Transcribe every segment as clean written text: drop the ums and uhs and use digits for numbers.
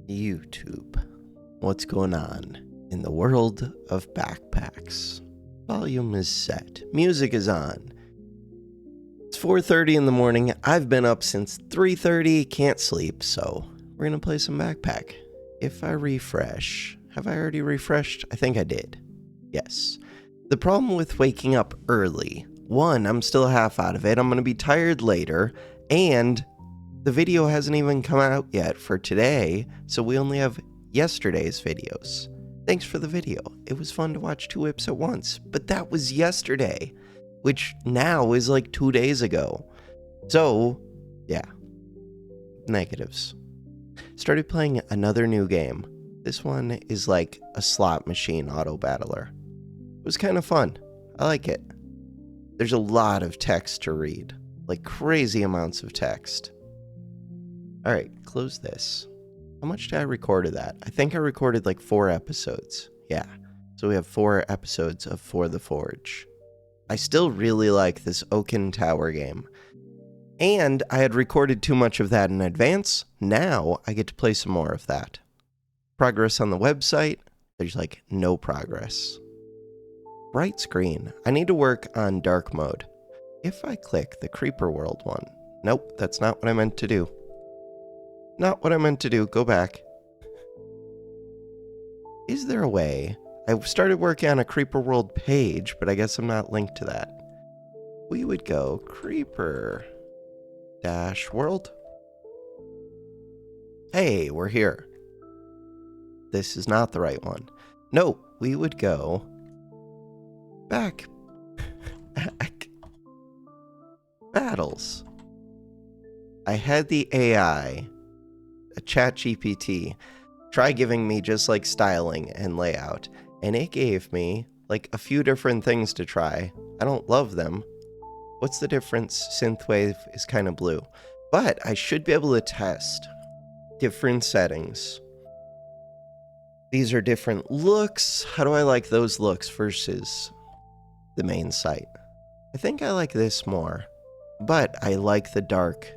YouTube. What's going on in the world of backpacks? Volume is set. Music is on. It's 4:30 in the morning. I've been up since 3:30. Can't sleep, so we're going to play some backpack. If I refresh... Have I already refreshed? I think I did. Yes. The problem with waking up early. One, I'm still half out of it. I'm going to be tired later. And the video hasn't even come out yet for today, so we only have yesterday's videos. Thanks for the video. It was fun to watch 2 whips at once, but that was yesterday, which now is like 2 days ago. So, yeah. Negatives. Started playing another new game. This one is like a slot machine auto battler. It was kind of fun. I like it. There's a lot of text to read, like crazy amounts of text. Alright, close this. How much did I record of that? I think I recorded like 4 episodes. Yeah, so we have 4 episodes of For the Forge. I still really like this Oaken Tower game. And I had recorded too much of that in advance. Now I get to play some more of that. Progress on the website, there's like no progress. Bright screen. I need to work on dark mode. If I click the Creeper World one. Nope, that's not what I meant to do. Not what I meant to do. Go back. Is there a way? I started working on a Creeper World page, but I guess I'm not linked to that. We would go Creeper -World. Hey, we're here. This is not the right one. No, we would go back battles. I had the AI, a chat GPT, try giving me just like styling and layout, and it gave me like a few different things to try. I don't love them. What's the difference? Synthwave is kind of blue, but I should be able to test different settings. These are different looks. How do I like those looks versus the main site? I think I like this more, but I like the dark.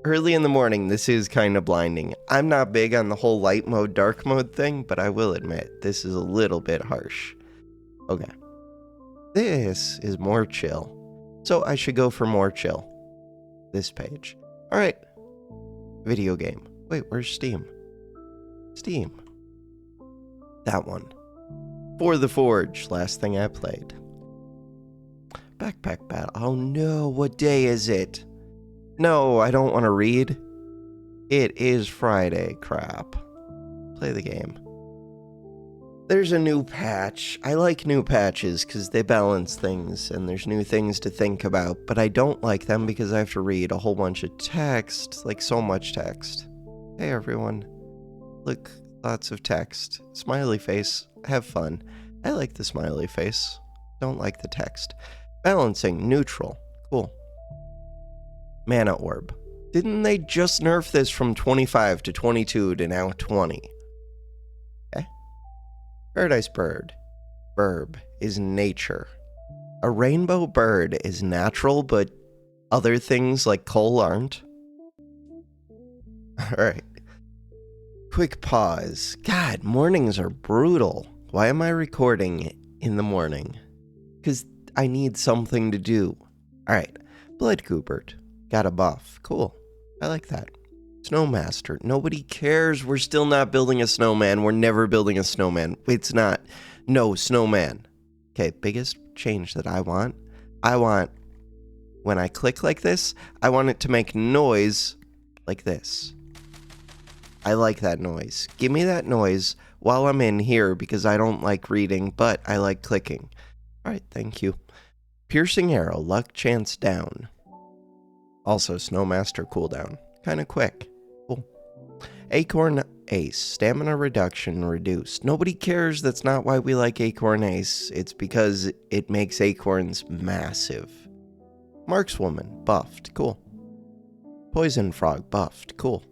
Early in the morning, this is kind of blinding. I'm not big on the whole light mode, dark mode thing, but I will admit, this is a little bit harsh. Okay. This is more chill. So I should go for more chill. This page. All right. Video game. Wait, where's Steam? Steam. That one. For the Forge, last thing I played. Backpack battle. Oh no, what day is it? No, I don't want to read. It is Friday, crap. Play the game. There's a new patch. I like new patches because they balance things and there's new things to think about, but I don't like them because I have to read a whole bunch of text, like so much text. Hey everyone. Look, lots of text. Smiley face. Have fun. I like the smiley face. Don't like the text. Balancing. Neutral. Cool. Mana orb. Didn't they just nerf this from 25 to 22 to now 20? Okay. Paradise bird. Verb is nature. A rainbow bird is natural, but other things like coal aren't. Alright. Quick pause. God, mornings are brutal. Why am I recording in the morning? Because I need something to do. Alright. Blood Goobert. Got a buff. Cool. I like that. Snowmaster. Nobody cares. We're still not building a snowman. We're never building a snowman. It's not. No, snowman. Okay, biggest change that I want, when I click like this, I want it to make noise like this. I like that noise. Give me that noise while I'm in here because I don't like reading, but I like clicking. Alright, thank you. Piercing arrow. Luck chance down. Also, Snowmaster cooldown. Kind of quick. Cool. Acorn Ace. Stamina reduction reduced. Nobody cares. That's not why we like Acorn Ace. It's because it makes acorns massive. Markswoman. Buffed. Cool. Poison Frog. Buffed. Cool.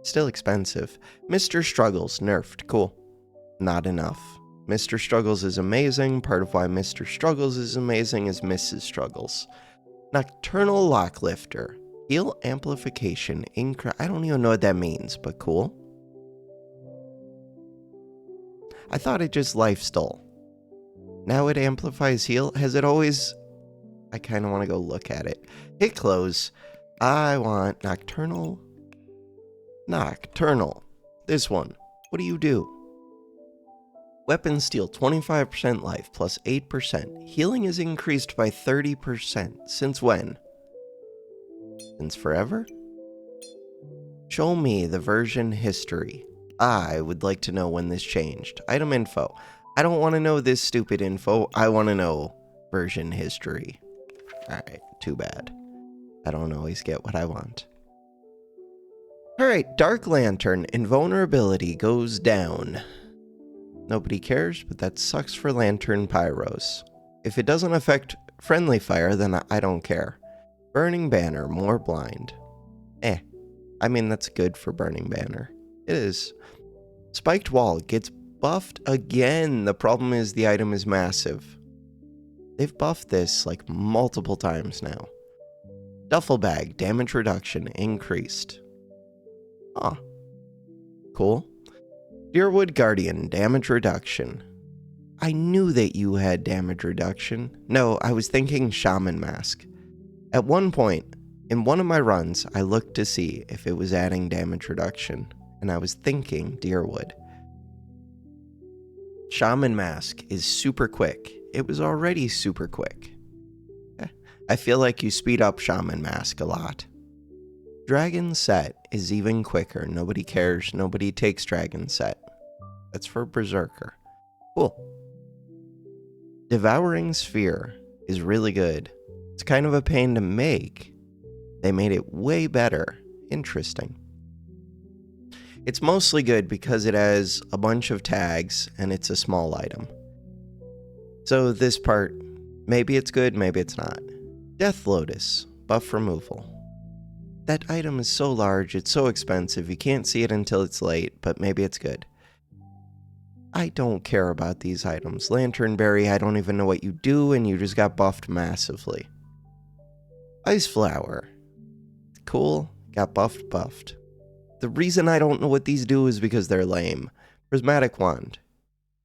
Still expensive. Mr. Struggles. Nerfed. Cool. Not enough. Mr. Struggles is amazing. Part of why Mr. Struggles is amazing is Mrs. Struggles. Nocturnal Locklifter. Heal amplification. I don't even know what that means, but cool. I thought it just lifestyle. Now it amplifies heal. Has it always... I kind of want to go look at it. Hit close. I want nocturnal. Nocturnal. This one. What do you do? Weapons steal 25% life plus 8%. Healing is increased by 30%. Since when? Since forever? Show me the version history. I would like to know when this changed. Item info. I don't want to know this stupid info. I want to know version history. Alright, too bad. I don't always get what I want. Alright, Dark Lantern invulnerability goes down. Nobody cares, but that sucks for Lantern Pyros. If it doesn't affect friendly fire, then I don't care. Burning Banner, more blind. I mean, that's good for Burning Banner. It is. Spiked Wall gets buffed again. The problem is the item is massive. They've buffed this like multiple times now. Duffel Bag, damage reduction increased. Huh. Cool. Deerwood Guardian, damage reduction. I knew that you had damage reduction. No, I was thinking Shaman Mask. At one point, in one of my runs, I looked to see if it was adding damage reduction, and I was thinking Deerwood. Shaman Mask is super quick. It was already super quick. I feel like you speed up Shaman Mask a lot. Dragon Set is even quicker. Nobody cares. Nobody takes Dragon Set. That's for Berserker. Cool. Devouring Sphere is really good. It's kind of a pain to make. They made it way better. Interesting. It's mostly good because it has a bunch of tags and it's a small item. So this part, maybe it's good, maybe it's not. Death Lotus, buff removal. That item is so large, it's so expensive, you can't see it until it's late, but maybe it's good. I don't care about these items. Lanternberry, I don't even know what you do, and you just got buffed massively. Ice Flower. Cool, got buffed. The reason I don't know what these do is because they're lame. Prismatic Wand.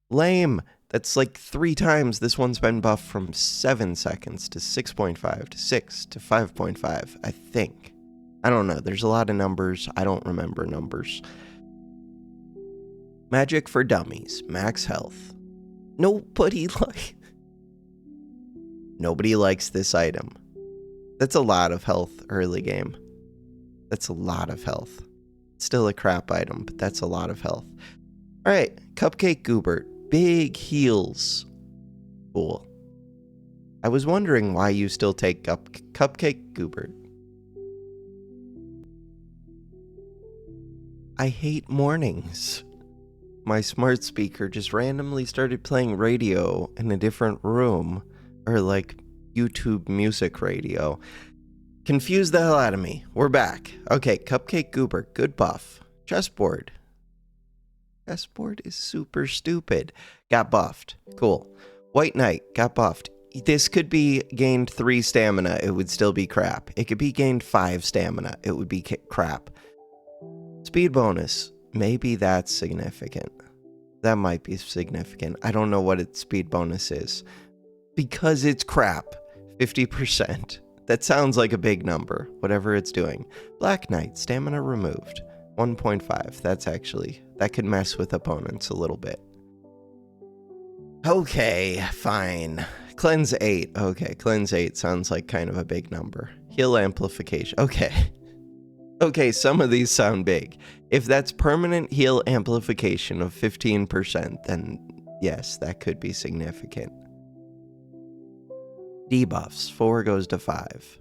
Lame. That's like 3 times this one's been buffed from 7 seconds to 6.5 to 6 to 5.5, I think. I don't know. There's a lot of numbers. I don't remember numbers. Magic for Dummies. Max health. Nobody likes this item. That's a lot of health early game. That's a lot of health. Still a crap item, but that's a lot of health. Alright, Cupcake Goobert. Big heals. Cool. I was wondering why you still take Cupcake Goobert. I hate mornings. My smart speaker just randomly started playing radio in a different room, or like YouTube music radio. Confused the hell out of me. We're back. Okay, Cupcake Goobert, good buff. Chessboard. Chessboard is super stupid. Got buffed. Cool. White Knight, got buffed. This could be gained 3 stamina, it would still be crap. It could be gained 5 stamina, it would be crap. Speed bonus, maybe that's significant. That might be significant. I don't know what its speed bonus is. Because it's crap. 50%. That sounds like a big number, whatever it's doing. Black Knight, stamina removed. 1.5. That could mess with opponents a little bit. Okay, fine. Cleanse 8. Okay, Cleanse 8 sounds like kind of a big number. Heal amplification. Okay, some of these sound big. If that's permanent heal amplification of 15%, then yes, that could be significant. Debuffs. 4 goes to 5.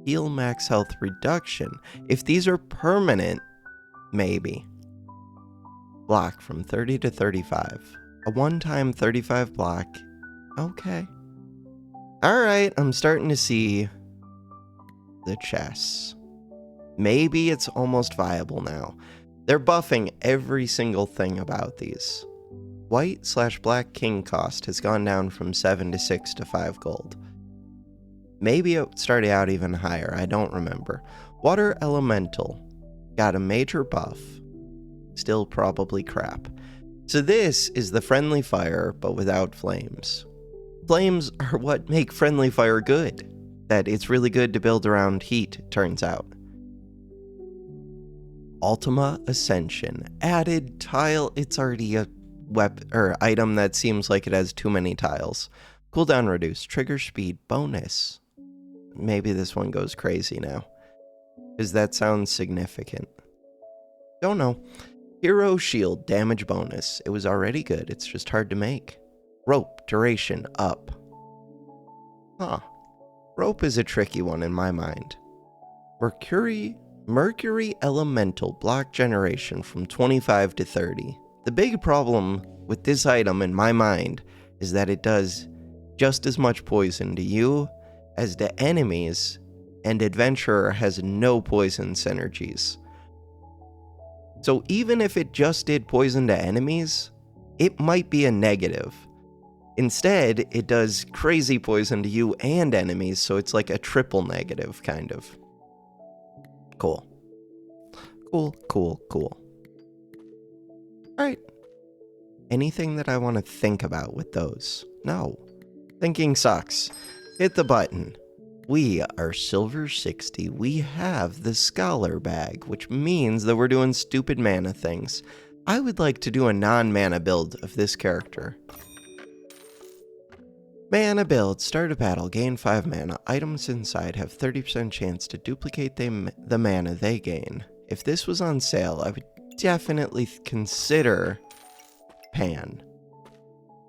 Heal max health reduction. If these are permanent, maybe. Block from 30 to 35. A one-time 35 block. Okay. Alright, I'm starting to see the chess. Maybe it's almost viable now. They're buffing every single thing about these. White/black king cost has gone down from 7 to 6 to 5 gold. Maybe it started out even higher, I don't remember. Water Elemental got a major buff. Still probably crap. So this is the friendly fire, but without flames. Flames are what make friendly fire good. That it's really good to build around heat, turns out. Ultima Ascension. Added tile. It's already a item that seems like it has too many tiles. Cooldown reduced. Trigger speed bonus. Maybe this one goes crazy now, because that sounds significant. Don't know. Hero shield damage bonus. It was already good. It's just hard to make. Rope duration up. Huh. Rope is a tricky one in my mind. Mercury elemental block generation from 25 to 30. The big problem with this item in my mind is that it does just as much poison to you as to enemies, and Adventurer has no poison synergies. So even if it just did poison to enemies, it might be a negative. Instead, it does crazy poison to you and enemies, so it's like a triple negative, kind of. Cool. Cool. Alright. Anything that I want to think about with those? No. Thinking sucks. Hit the button. We are Silver 60. We have the Scholar Bag, which means that we're doing stupid mana things. I would like to do a non-mana build of this character. Mana build. Start a battle. Gain 5 mana. Items inside have 30% chance to duplicate the mana they gain. If this was on sale, I would definitely consider Pan.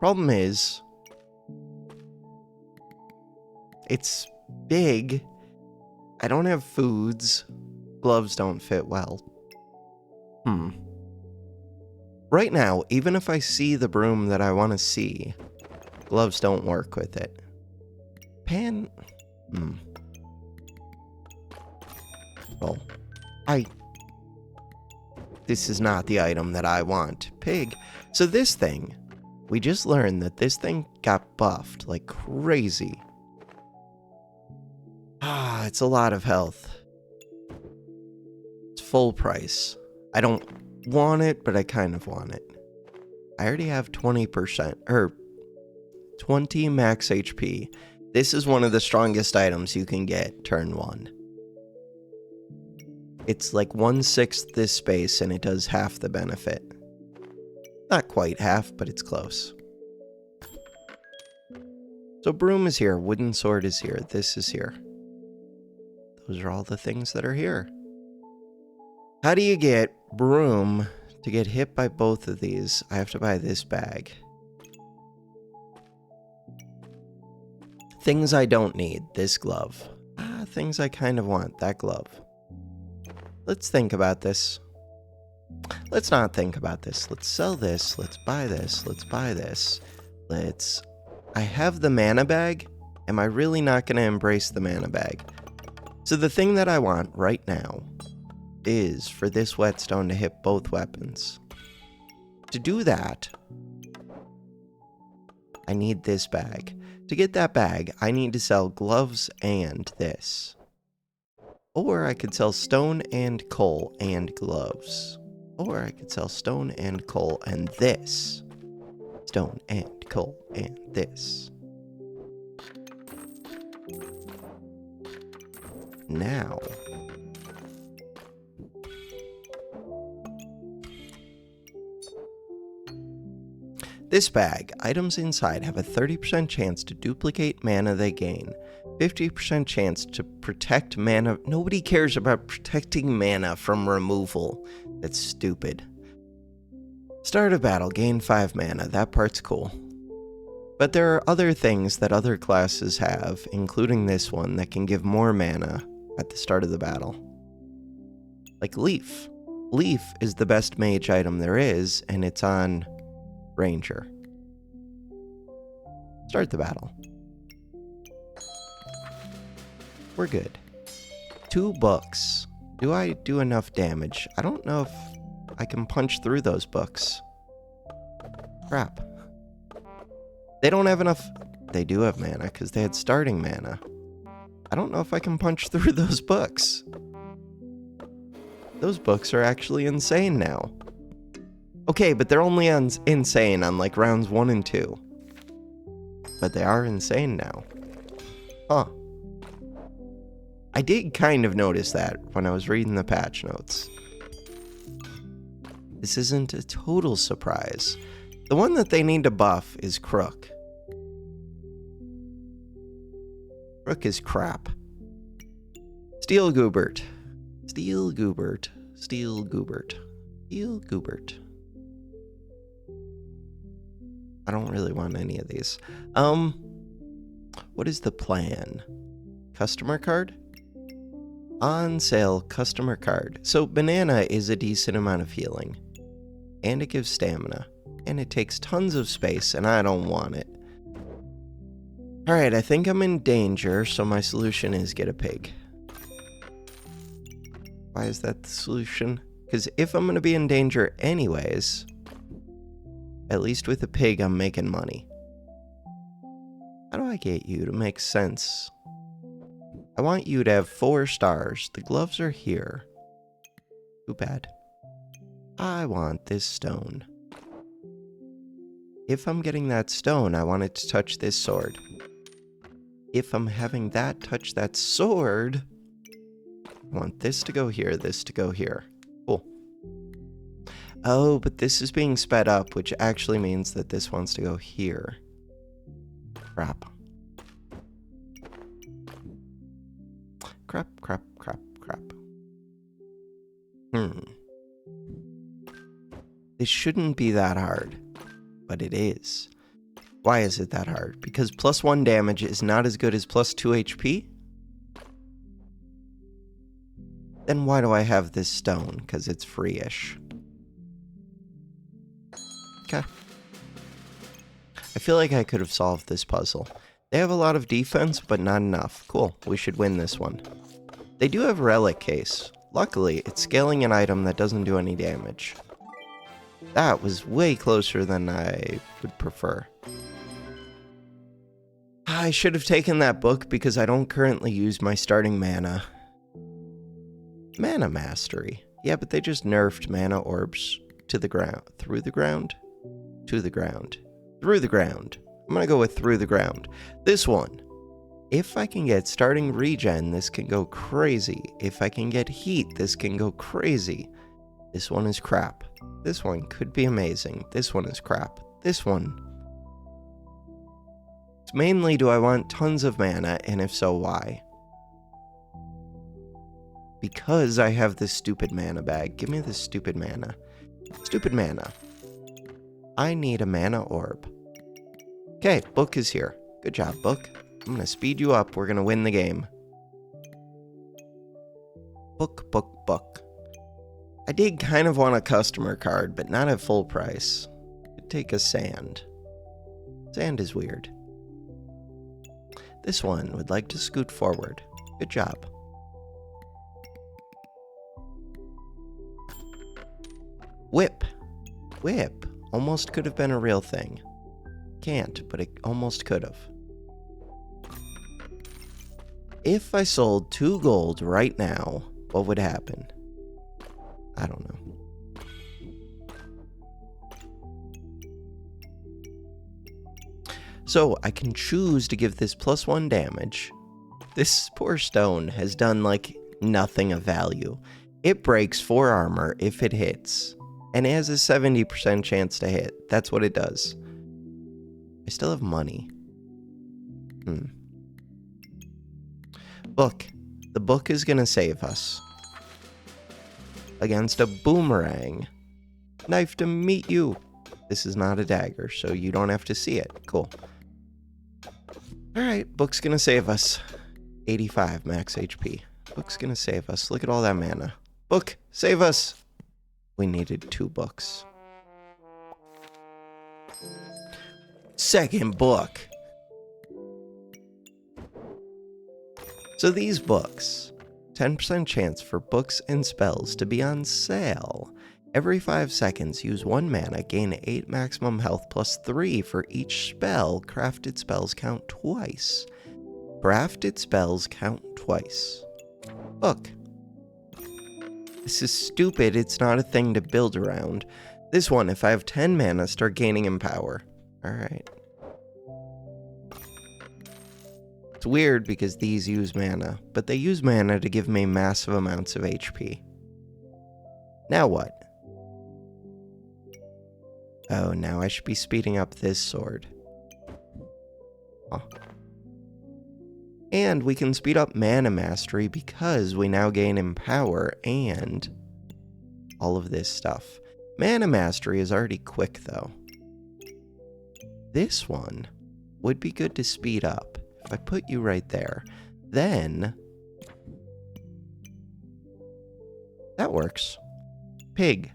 Problem is, it's big. I don't have foods. Gloves don't fit well. Right now, even if I see the broom that I want to see, gloves don't work with it. Pan? Well, this is not the item that I want. Pig. So this thing, we just learned that this thing got buffed like crazy. It's a lot of health. It's full price. I don't want it, but I kind of want it. I already have 20%, or 20 max HP. This is one of the strongest items you can get turn 1. It's like 1/6 this space, and it does half the benefit. Not quite half, but it's close. So broom is here, wooden sword is here, this is here. Those are all the things that are here. How do you get broom to get hit by both of these? I have to buy this bag. Things I don't need, this glove. Things I kind of want, that glove. Let's think about this. Let's not think about this. Let's sell this. Let's buy this. Let's buy this. I have the mana bag. Am I really not going to embrace the mana bag? So the thing that I want right now is for this whetstone to hit both weapons. To do that, I need this bag. To get that bag, I need to sell gloves and this. Or I could sell stone and coal and gloves. Or I could sell stone and coal and this. Stone and coal and this. Now, this bag, items inside have a 30% chance to duplicate mana they gain, 50% chance to protect mana. Nobody cares about protecting mana from removal. That's stupid. Start a battle, gain 5 mana. That part's cool. But there are other things that other classes have, including this one, that can give more mana at the start of the battle. Like Leaf. Leaf is the best mage item there is, and it's on Ranger. Start the battle. We're good. 2 books. Do I do enough damage? I don't know if I can punch through those books. Crap. They don't have enough. They do have mana because they had starting mana. I don't know if I can punch through those books. Those books are actually insane now. Okay, but they're only insane on like rounds 1 and 2. But they are insane now. Huh. I did kind of notice that when I was reading the patch notes. This isn't a total surprise. The one that they need to buff is Crook. Crook is crap. Steel Goobert. Steel Goobert. Steel Goobert. Steel Goobert. I don't really want any of these. What is the plan? Customer card? On sale customer card. So banana is a decent amount of healing. And it gives stamina. And it takes tons of space, and I don't want it. Alright, I think I'm in danger, so my solution is get a pig. Why is that the solution? Because if I'm going to be in danger anyways, at least with a pig I'm making money. How do I get you to make sense? I want you to have 4 stars. The gloves are here. Too bad. I want this stone. If I'm getting that stone, I want it to touch this sword. If I'm having that touch that sword, I want this to go here, this to go here. Cool. Oh, but this is being sped up, which actually means that this wants to go here. Crap. Crap, crap, crap, crap. This shouldn't be that hard, but it is. Why is it that hard? Because +1 damage is not as good as +2 HP? Then why do I have this stone? Because it's free-ish. Okay. I feel like I could have solved this puzzle. They have a lot of defense, but not enough. Cool, we should win this one. They do have Relic Case. Luckily, it's scaling an item that doesn't do any damage. That was way closer than I would prefer. I should have taken that book because I don't currently use my starting mana. Mana Mastery. Yeah, but they just nerfed mana orbs to the ground. Through the ground? To the ground. Through the ground. I'm gonna go with through the ground. This one. If I can get starting regen, this can go crazy. If I can get heat, this can go crazy. This one is crap. This one could be amazing. This one is crap. This one. It's mainly, do I want tons of mana, and if so, why? Because I have this stupid mana bag. Give me this stupid mana. Stupid mana. I need a mana orb. Okay, book is here. Good job, book. I'm gonna speed you up. We're gonna win the game. Book, book, book. I did kind of want a customer card, but not at full price. I'd take a sand. Sand is weird. This one would like to scoot forward. Good job. Whip. Whip. Almost could have been a real thing. Can't, but it almost could have. If I sold 2 gold right now, what would happen? I don't know. So I can choose to give this +1 damage. This poor stone has done like nothing of value. It breaks 4 armor if it hits, and it has a 70% chance to hit. That's what it does. I still have money. Book. The book is gonna save us. Against a boomerang. Knife to meet you. This is not a dagger, so you don't have to see it. Cool. Alright, book's gonna save us. 85 max HP. Book's gonna save us. Look at all that mana. Book, save us! We needed 2 books. Second book. So these books, 10% chance for books and spells to be on sale. Every 5 seconds, use 1 mana, gain 8 maximum health plus 3 for each spell. Crafted spells count twice. Crafted spells count twice. Book. This is stupid, it's not a thing to build around. This one, if I have 10 mana, start gaining in power. Alright. It's weird because these use mana, but they use mana to give me massive amounts of HP. Now what? Oh, now I should be speeding up this sword. Oh. And we can speed up mana mastery because we now gain in power and all of this stuff. Mana mastery is already quick though. This one would be good to speed up. If I put you right there, then that works. Pig.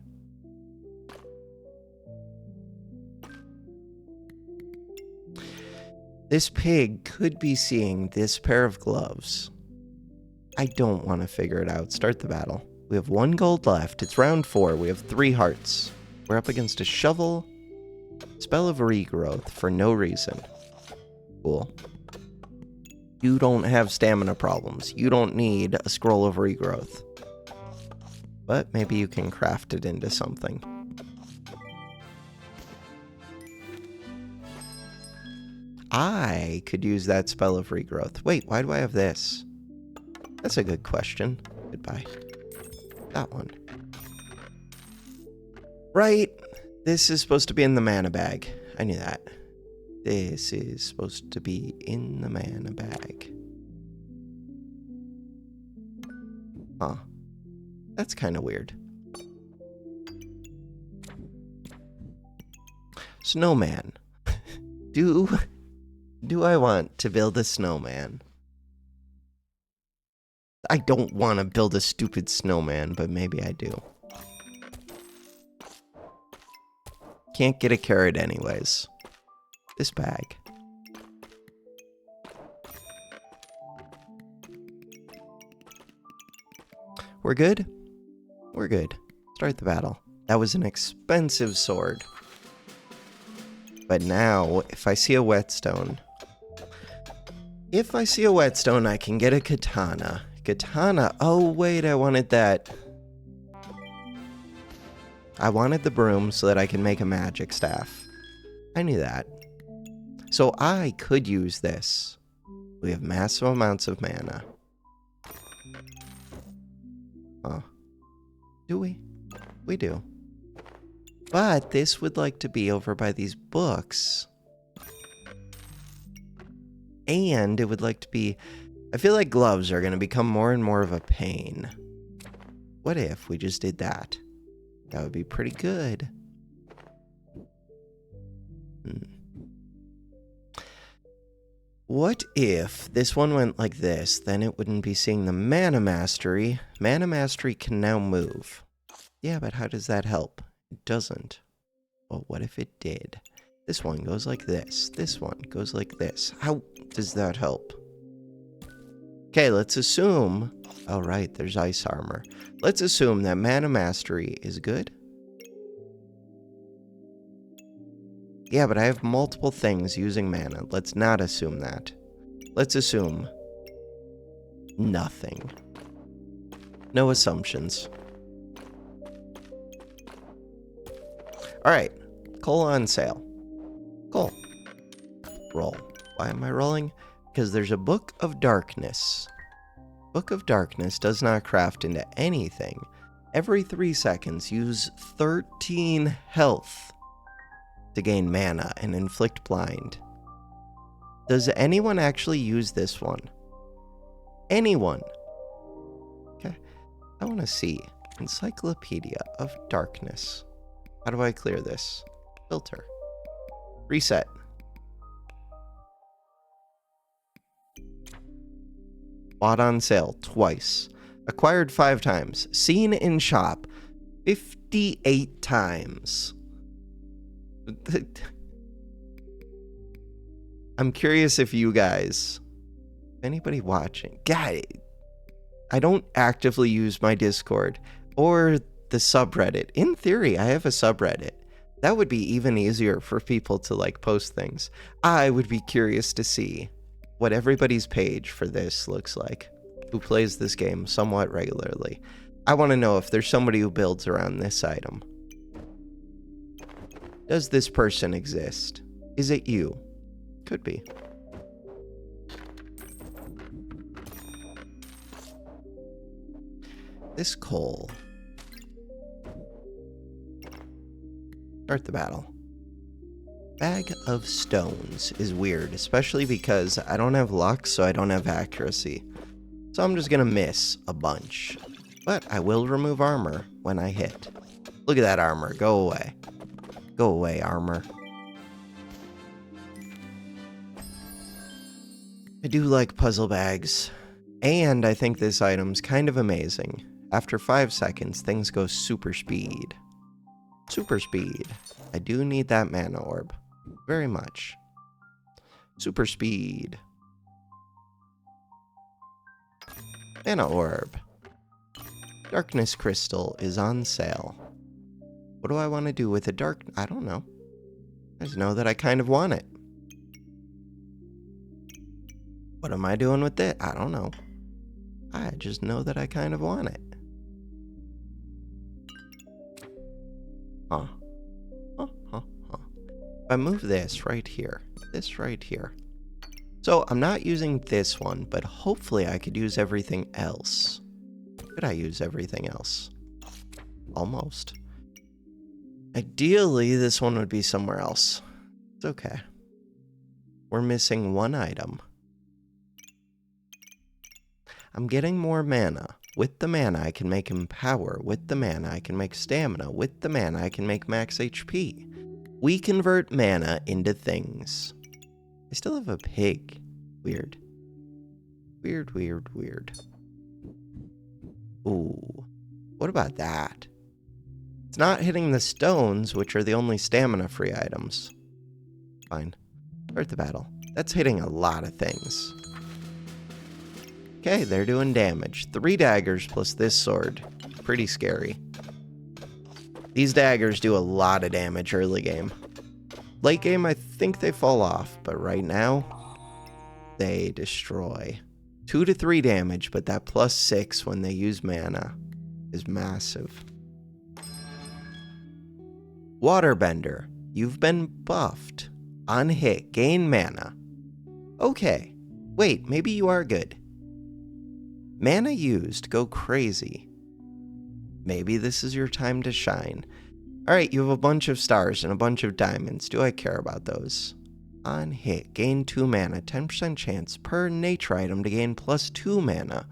This pig could be seeing this pair of gloves. I don't want to figure it out. Start the battle. We have 1 gold left. It's round 4. We have 3 hearts. We're up against a shovel. Spell of regrowth for no reason. Cool. You don't have stamina problems. You don't need a scroll of regrowth. But maybe you can craft it into something. I could use that spell of regrowth. Wait, why do I have this? That's a good question. Goodbye. That one. Right. This is supposed to be in the mana bag. I knew that. This is supposed to be in the mana bag. Huh. That's kind of weird. Snowman. Do I want to build a snowman? I don't want to build a stupid snowman, but maybe I do. Can't get a carrot anyways. This bag. We're good? We're good. Start the battle. That was an expensive sword. But now, if I see a whetstone... If I see a whetstone, I can get a katana. Katana. Oh, wait, I wanted that. I wanted the broom so that I can make a magic staff. I knew that. So I could use this. We have massive amounts of mana. Oh. Do we? We do. But this would like to be over by these books. And it would like to be... I feel like gloves are going to become more and more of a pain. What if we just did that? That would be pretty good. What if this one went like this? Then it wouldn't be seeing the mana mastery. Mana mastery can now move. Yeah, but how does that help? It doesn't. Well, what if it did? This one goes like this. This one goes like this. How does that help? Okay, let's assume... Oh, right, there's ice armor. Let's assume that mana mastery is good. Yeah, but I have multiple things using mana. Let's not assume that. Let's assume nothing. No assumptions. Alright, coal on sale. Cool. Roll. Why am I rolling? Because there's a Book of Darkness. Book of Darkness does not craft into anything. Every 3 seconds, use 13 health to gain mana and inflict blind. Does anyone actually use this one? Anyone? Okay. I want to see. Encyclopedia of Darkness. How do I clear this? Filter. Reset. Bought on sale twice. Acquired 5 times. Seen in shop 58 times. I'm curious if you guys, anybody watching, God, I don't actively use my Discord or the subreddit. In theory, I have a subreddit. That would be even easier for people to like post things. I would be curious to see what everybody's page for this looks like, who plays this game somewhat regularly. I want to know if there's somebody who builds around this item. Does this person exist? Is it you? Could be. This coal. Start the battle. Bag of stones is weird, especially because I don't have luck, so I don't have accuracy. So I'm just gonna miss a bunch. But I will remove armor when I hit. Look at that armor. Go away. Go away, armor. I do like puzzle bags. And I think this item's kind of amazing. After 5 seconds, things go super speed. Super speed. I do need that mana orb. Very much. Super speed. Mana orb. Darkness crystal is on sale. What do I want to do with a dark... I don't know. I just know that I kind of want it. What am I doing with it? I don't know. I just know that I kind of want it. Huh. If I move this right here, So I'm not using this one, but hopefully I could use everything else. Could I use everything else? Almost. Ideally, this one would be somewhere else. It's okay. We're missing one item. I'm getting more mana. With the mana, I can make Empower. With the mana, I can make Stamina. With the mana, I can make Max HP. We convert mana into things. I still have a pig. Weird. Weird, weird, weird. Ooh. What about that? It's not hitting the stones, which are the only stamina-free items. Fine. Start the battle. That's hitting a lot of things. Okay, they're doing damage. 3 daggers plus this sword. Pretty scary. These daggers do a lot of damage early game. Late game, I think they fall off, but right now, they destroy. 2 to 3 damage, but that plus 6 when they use mana is massive. Waterbender, you've been buffed. On hit, gain mana. Okay, wait, maybe you are good. Mana used, go crazy. Maybe this is your time to shine. Alright, you have a bunch of stars and a bunch of diamonds. Do I care about those? On hit, gain 2 mana. 10% chance per nature item to gain plus 2 mana.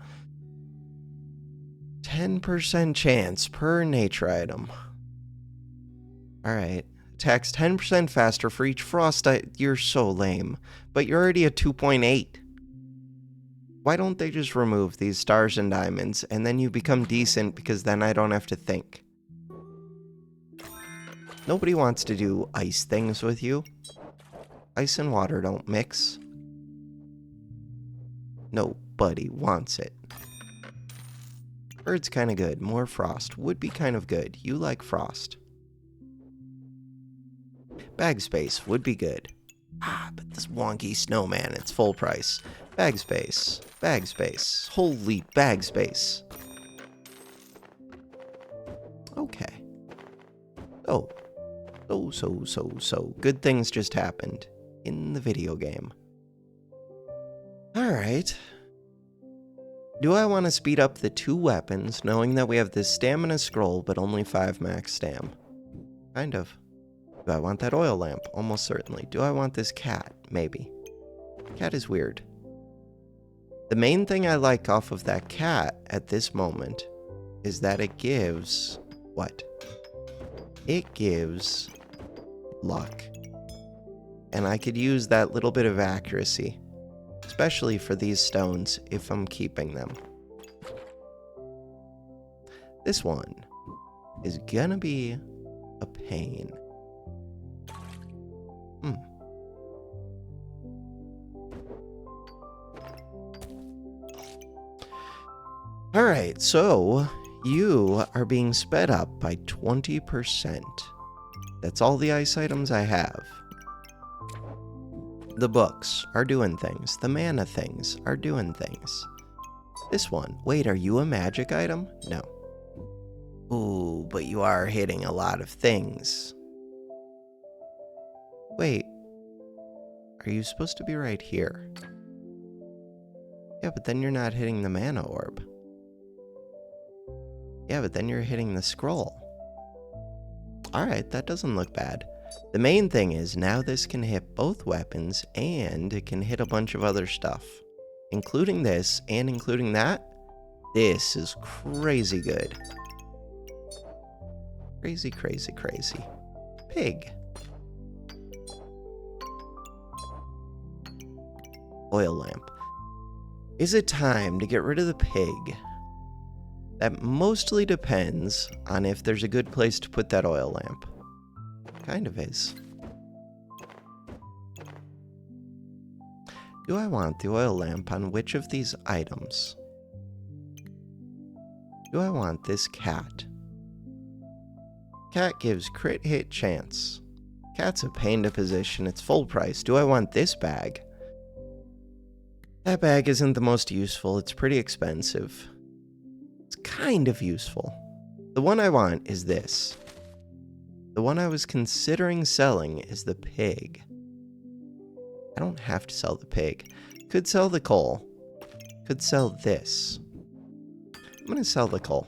10% chance per nature item. Alright. Attacks 10% faster for each frost You're so lame. But you're already at 2.8. Why don't they just remove these stars and diamonds, and then you become decent because then I don't have to think. Nobody wants to do ice things with you. Ice and water don't mix. Nobody wants it. Bird's kind of good. More frost would be kind of good. You like frost. Bag space would be good. Ah, but this wonky snowman, it's full price. Bag space. Bag space. Holy bag space. Okay. Oh. So. Good things just happened in the video game. Alright. Do I want to speed up the 2 weapons, knowing that we have this stamina scroll, but only 5 max stam? Kind of. Do I want that oil lamp? Almost certainly. Do I want this cat? Maybe. Cat is weird. The main thing I like off of that cat at this moment is that it gives... what? It gives luck. And I could use that little bit of accuracy, especially for these stones if I'm keeping them. This one is gonna be a pain. Alright, so you are being sped up by 20%. That's all the ice items I have. The books are doing things. The mana things are doing things. This one. Wait, are you a magic item? No. Ooh, but you are hitting a lot of things. Are you supposed to be right here? Yeah, but then you're not hitting the mana orb. Yeah, but then you're hitting the scroll. Alright, that doesn't look bad. The main thing is now this can hit both weapons and it can hit a bunch of other stuff. Including this and including that. This is crazy good. Crazy, crazy, crazy. Pig. Oil lamp. Is it time to get rid of the pig? That mostly depends on if there's a good place to put that oil lamp. Kind of is. Do I want the oil lamp on which of these items? Do I want this cat? Cat gives crit hit chance. Cat's a pain to position, it's full price. Do I want this bag? That bag isn't the most useful, it's pretty expensive. It's kind of useful. The one I want is this. The one I was considering selling is the pig. I don't have to sell the pig. Could sell the coal. Could sell this. I'm gonna sell the coal.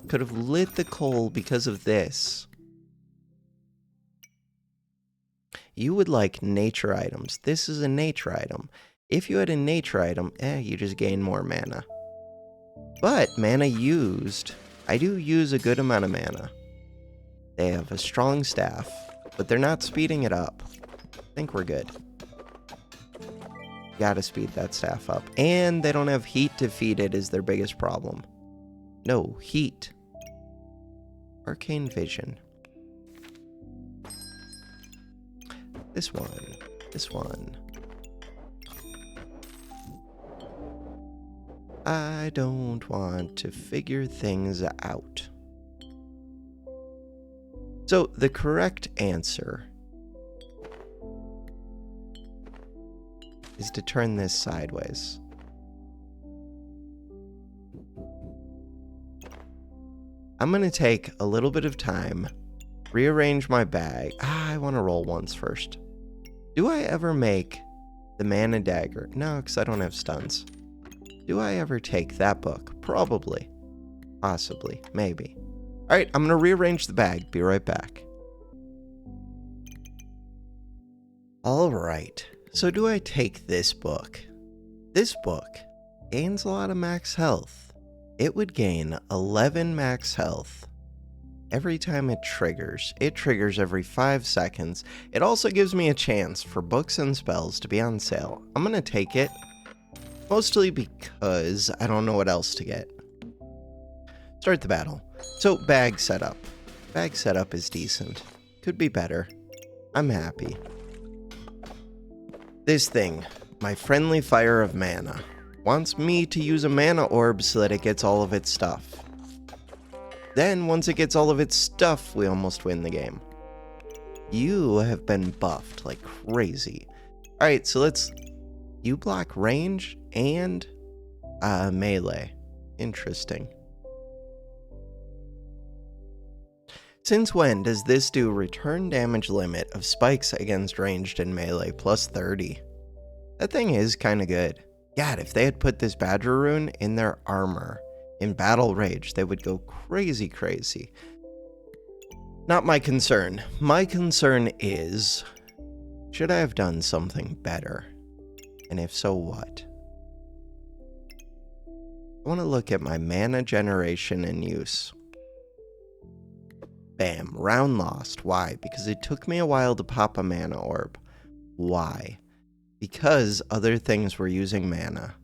Could have lit the coal because of this. You would like nature items. This is a nature item. If you had a nature item, you just gain more mana. But mana used, I do use a good amount of mana. They have a strong staff, but they're not speeding it up. I think we're good. Gotta speed that staff up. And they don't have heat to feed it is their biggest problem. No, heat. Arcane vision. This one. This one. I don't want to figure things out. So the correct answer is to turn this sideways. I'm going to take a little bit of time, rearrange my bag. I want to roll once first. Do I ever make the mana dagger? No, because I don't have stuns. Do I ever take that book? Probably. Possibly. Maybe. Alright, I'm going to rearrange the bag. Be right back. Alright, so do I take this book? This book gains a lot of max health. It would gain 11 max health every time it triggers. It triggers every 5 seconds. It also gives me a chance for books and spells to be on sale. I'm going to take it. Mostly because I don't know what else to get. Start the battle. So, bag setup. Bag setup is decent. Could be better. I'm happy. This thing, my friendly fire of mana, wants me to use a mana orb so that it gets all of its stuff. Then, once it gets all of its stuff, we almost win the game. You have been buffed like crazy. Alright, so let's... You block range and melee. Interesting. Since when does this do return damage limit of spikes against ranged and melee plus 30? That thing is kinda good. God, if they had put this Badger rune in their armor in Battle Rage, they would go crazy crazy. Not my concern. My concern is, should I have done something better? And if so, what? I want to look at my mana generation and use. Bam, round lost. Why? Because it took me a while to pop a mana orb. Why? Because other things were using mana.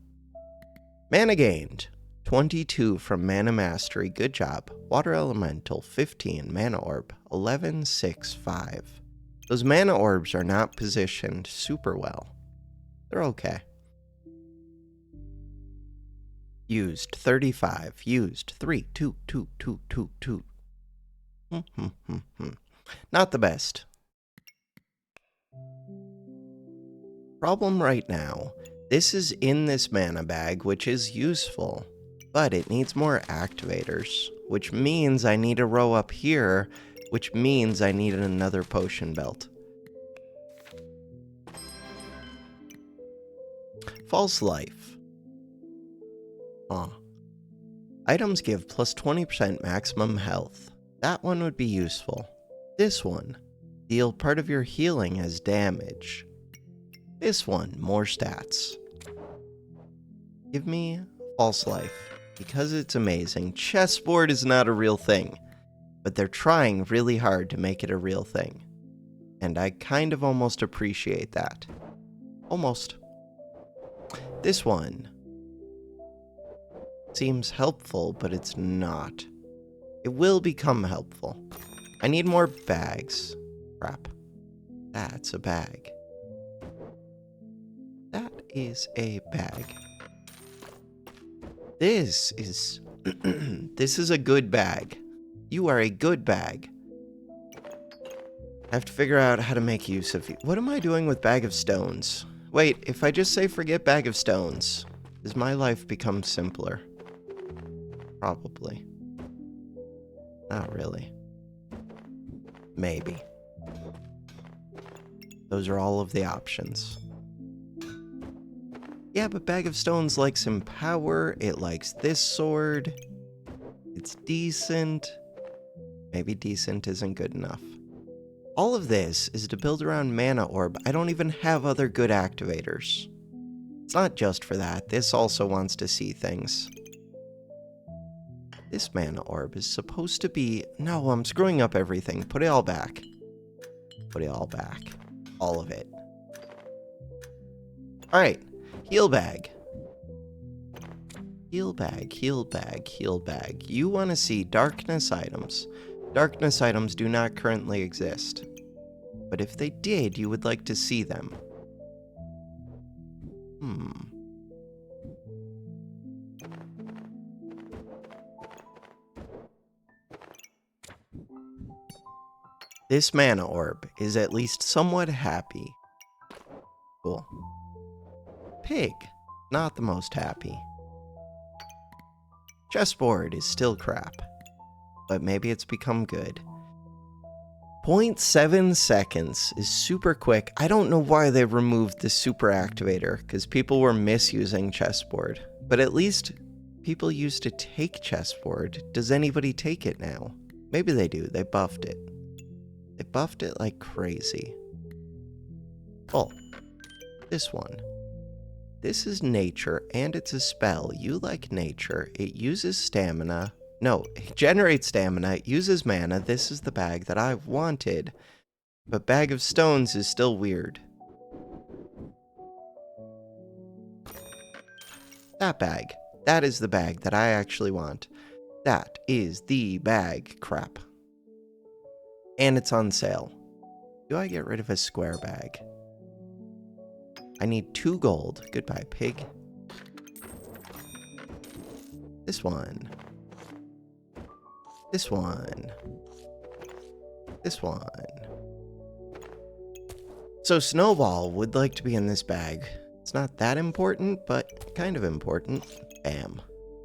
Mana gained. 22 from Mana Mastery. Good job. Water Elemental, 15. Mana Orb, 11, 6, 5. Those mana orbs are not positioned super well. They're okay. Used 35. Used 3, 2, 2, 2, 2, 2. Not the best. Problem right now. This is in this mana bag, which is useful, but it needs more activators, which means I need a row up here, which means I need another potion belt. False life. Items give plus 20% maximum health. That one would be useful. This one. Deal part of your healing as damage. This one. More stats. Give me false life. Because it's amazing. Chessboard is not a real thing. But they're trying really hard to make it a real thing. And I kind of almost appreciate that. Almost. This one seems helpful, but it's not. It will become helpful. I need more bags. Crap. That's a bag. That is a bag. This is... this is a good bag. You are a good bag. I have to figure out how to make use of you. What am I doing with bag of stones? Wait, if I just say forget bag of stones, does my life become simpler? Probably. Not really. Maybe. Those are all of the options. Yeah, but bag of stones likes some power. It likes this sword. It's decent. Maybe decent isn't good enough. All of this is to build around mana orb. I don't even have other good activators. It's not just for that. This also wants to see things. This mana orb is supposed to be... No, I'm screwing up everything. Put it all back. Put it all back. All of it. Alright. Heal bag. Heal bag, heal bag, heal bag. You want to see darkness items. Darkness items do not currently exist. But if they did, you would like to see them. This mana orb is at least somewhat happy. Cool. Pig, not the most happy. Chessboard is still crap, but maybe it's become good. 0.7 seconds is super quick. I don't know why they removed the super activator, because people were misusing chessboard. But at least people used to take chessboard. Does anybody take it now? Maybe they do. They buffed it. They buffed it like crazy. Oh, this one. This is nature, and it's a spell. You like nature. It uses stamina. No, it generates stamina, it uses mana. This is the bag that I wanted. But bag of stones is still weird. That bag. That is the bag that I actually want. That is the bag. Crap. And it's on sale. Do I get rid of a square bag? I need 2 gold. Goodbye, pig. This one. This one. This one. So Snowball would like to be in this bag. It's not that important, but kind of important. Bam.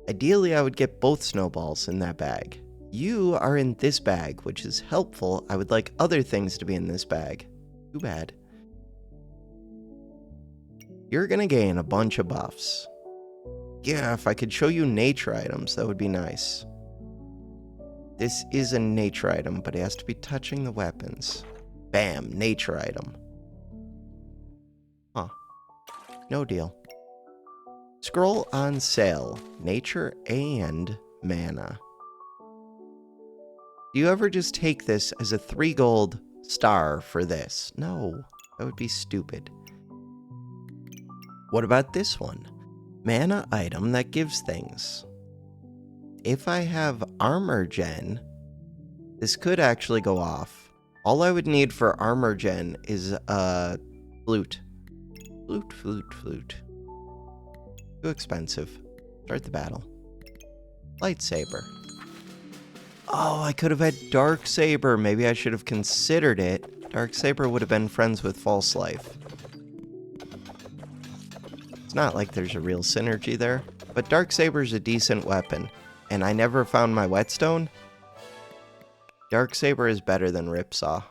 Ideally, I would get both snowballs in that bag. You are in this bag, which is helpful. I would like other things to be in this bag. Too bad. You're gonna gain a bunch of buffs. Yeah, if I could show you nature items, that would be nice. This is a nature item, but it has to be touching the weapons. Bam, nature item. Huh. No deal. Scroll on sale. Nature and mana. Do you ever just take this as a 3 gold star for this? No, that would be stupid. What about this one? Mana item that gives things. If I have armor gen, this could actually go off. All I would need for armor gen is a flute. Flute. Too expensive. Start the battle. Lightsaber. Oh, I could have had Dark Saber. Maybe I should have considered it. Dark Saber would have been friends with False Life. It's not like there's a real synergy there, but Dark Saber's a decent weapon. And I never found my whetstone. Dark Saber is better than Ripsaw.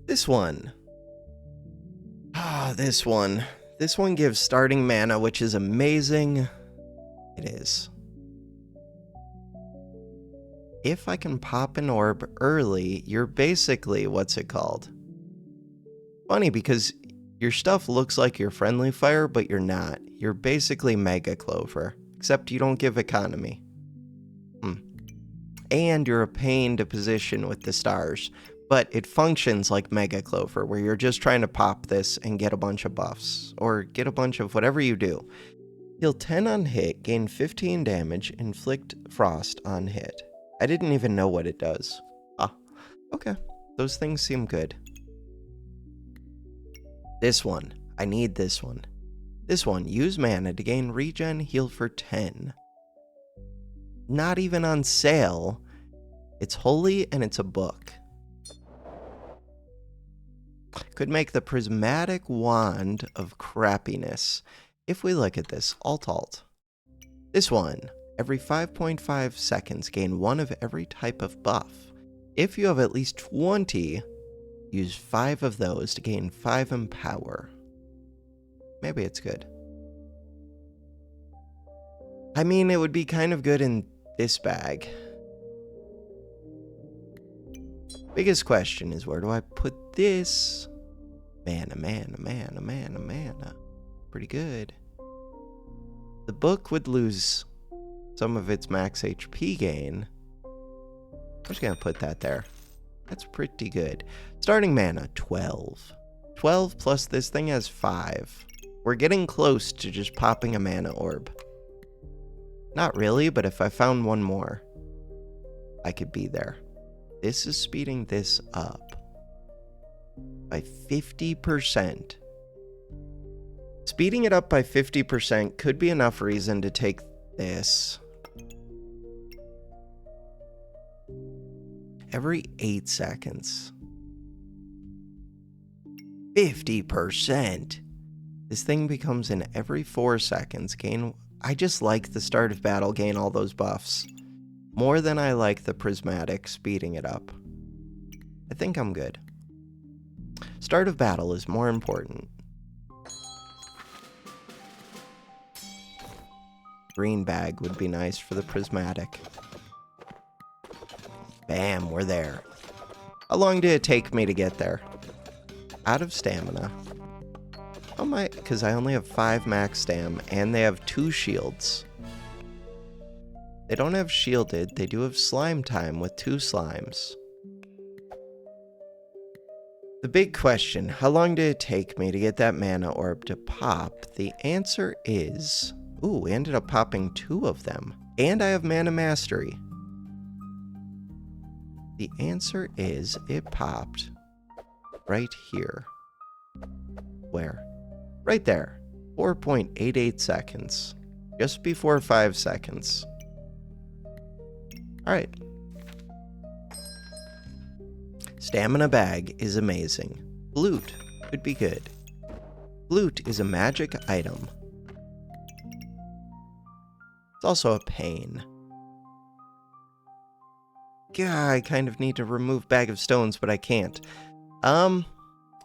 This one. Ah, this one. This one gives starting mana, which is amazing. It is. If I can pop an orb early, you're basically, what's it called? Funny, because your stuff looks like you're friendly fire, but you're not. You're basically Mega Clover, except you don't give economy. And you're a pain to position with the stars, but it functions like Mega Clover, where you're just trying to pop this and get a bunch of buffs, or get a bunch of whatever you do. Heal 10 on hit, gain 15 damage, inflict frost on hit. I didn't even know what it does. Ah, okay. Those things seem good. This one. I need this one. This one. Use mana to gain regen, heal for 10. Not even on sale. It's holy and it's a book. Could make the prismatic wand of crappiness. If we look at this, alt. This one. Every 5.5 seconds, gain one of every type of buff. If you have at least 20, use 5 of those to gain 5 empower. Maybe it's good. I mean, it would be kind of good in this bag. Biggest question is, where do I put this? Mana. Pretty good. The book would lose some of its max HP gain. I'm just gonna put that there. That's pretty good. Starting mana, 12. 12 plus this thing has 5. We're getting close to just popping a mana orb. Not really, but if I found one more, I could be there. This is speeding this up by 50%. Speeding it up by 50% could be enough reason to take this. Every 8 seconds. 50%. This thing becomes an every 4 seconds. Gain. I just like the start of battle, gain all those buffs. More than I like the prismatic speeding it up. I think I'm good. Start of battle is more important. Green bag would be nice for the prismatic. Bam, we're there. How long did it take me to get there? Out of stamina. Oh my, because I only have 5 max stam, and they have 2 shields. They don't have shielded, they do have slime time with 2 slimes. The big question, how long did it take me to get that mana orb to pop? The answer is, ooh, we ended up popping 2 of them. And I have mana mastery. The answer is, it popped right here. Where? Right there. 4.88 seconds. Just before 5 seconds. Alright. Stamina bag is amazing. Flute could be good. Flute is a magic item. It's also a pain. God, I kind of need to remove bag of stones, but I can't.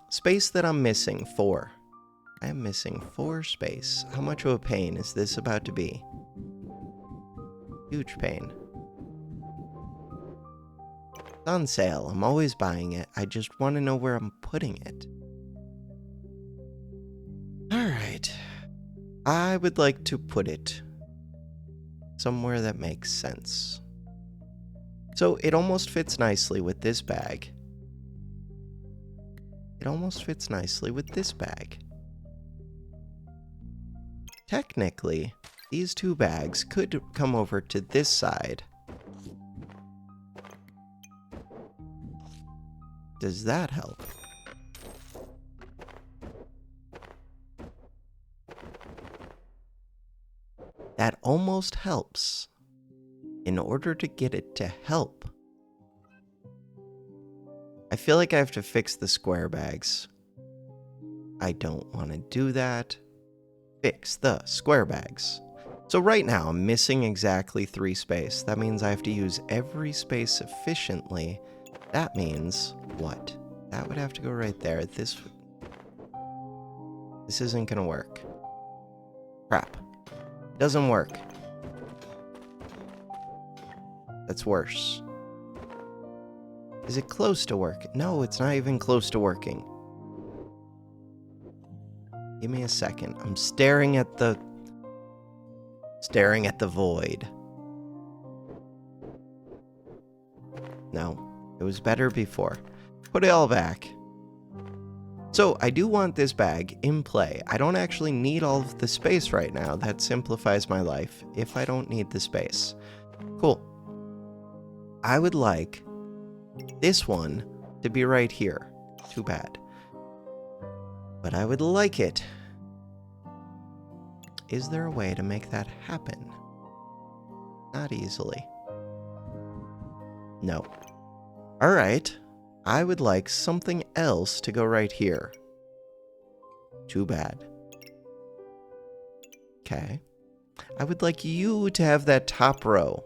Space that I'm missing, 4. I am missing 4 space. How much of a pain is this about to be? Huge pain. It's on sale. I'm always buying it. I just want to know where I'm putting it. Alright. I would like to put it somewhere that makes sense. So it almost fits nicely with this bag. It almost fits nicely with this bag. Technically, these 2 bags could come over to this side. Does that help? That almost helps. In order to get it to help, I feel like I have to fix the square bags. I don't want to do that. Fix the square bags. So right now I'm missing exactly 3 space. That means I have to use every space efficiently. That means what? That would have to go right there. This This isn't gonna work. Crap. Doesn't work. That's worse. Is it close to work? No, it's not even close to working. Give me a second. I'm staring at the void. No, it was better before. Put it all back. So I do want this bag in play. I don't actually need all of the space right now. That simplifies my life if I don't need the space. Cool. I would like this one to be right here. Too bad. But I would like it. Is there a way to make that happen? Not easily. No. Alright. I would like something else to go right here. Too bad. Okay. I would like you to have that top row.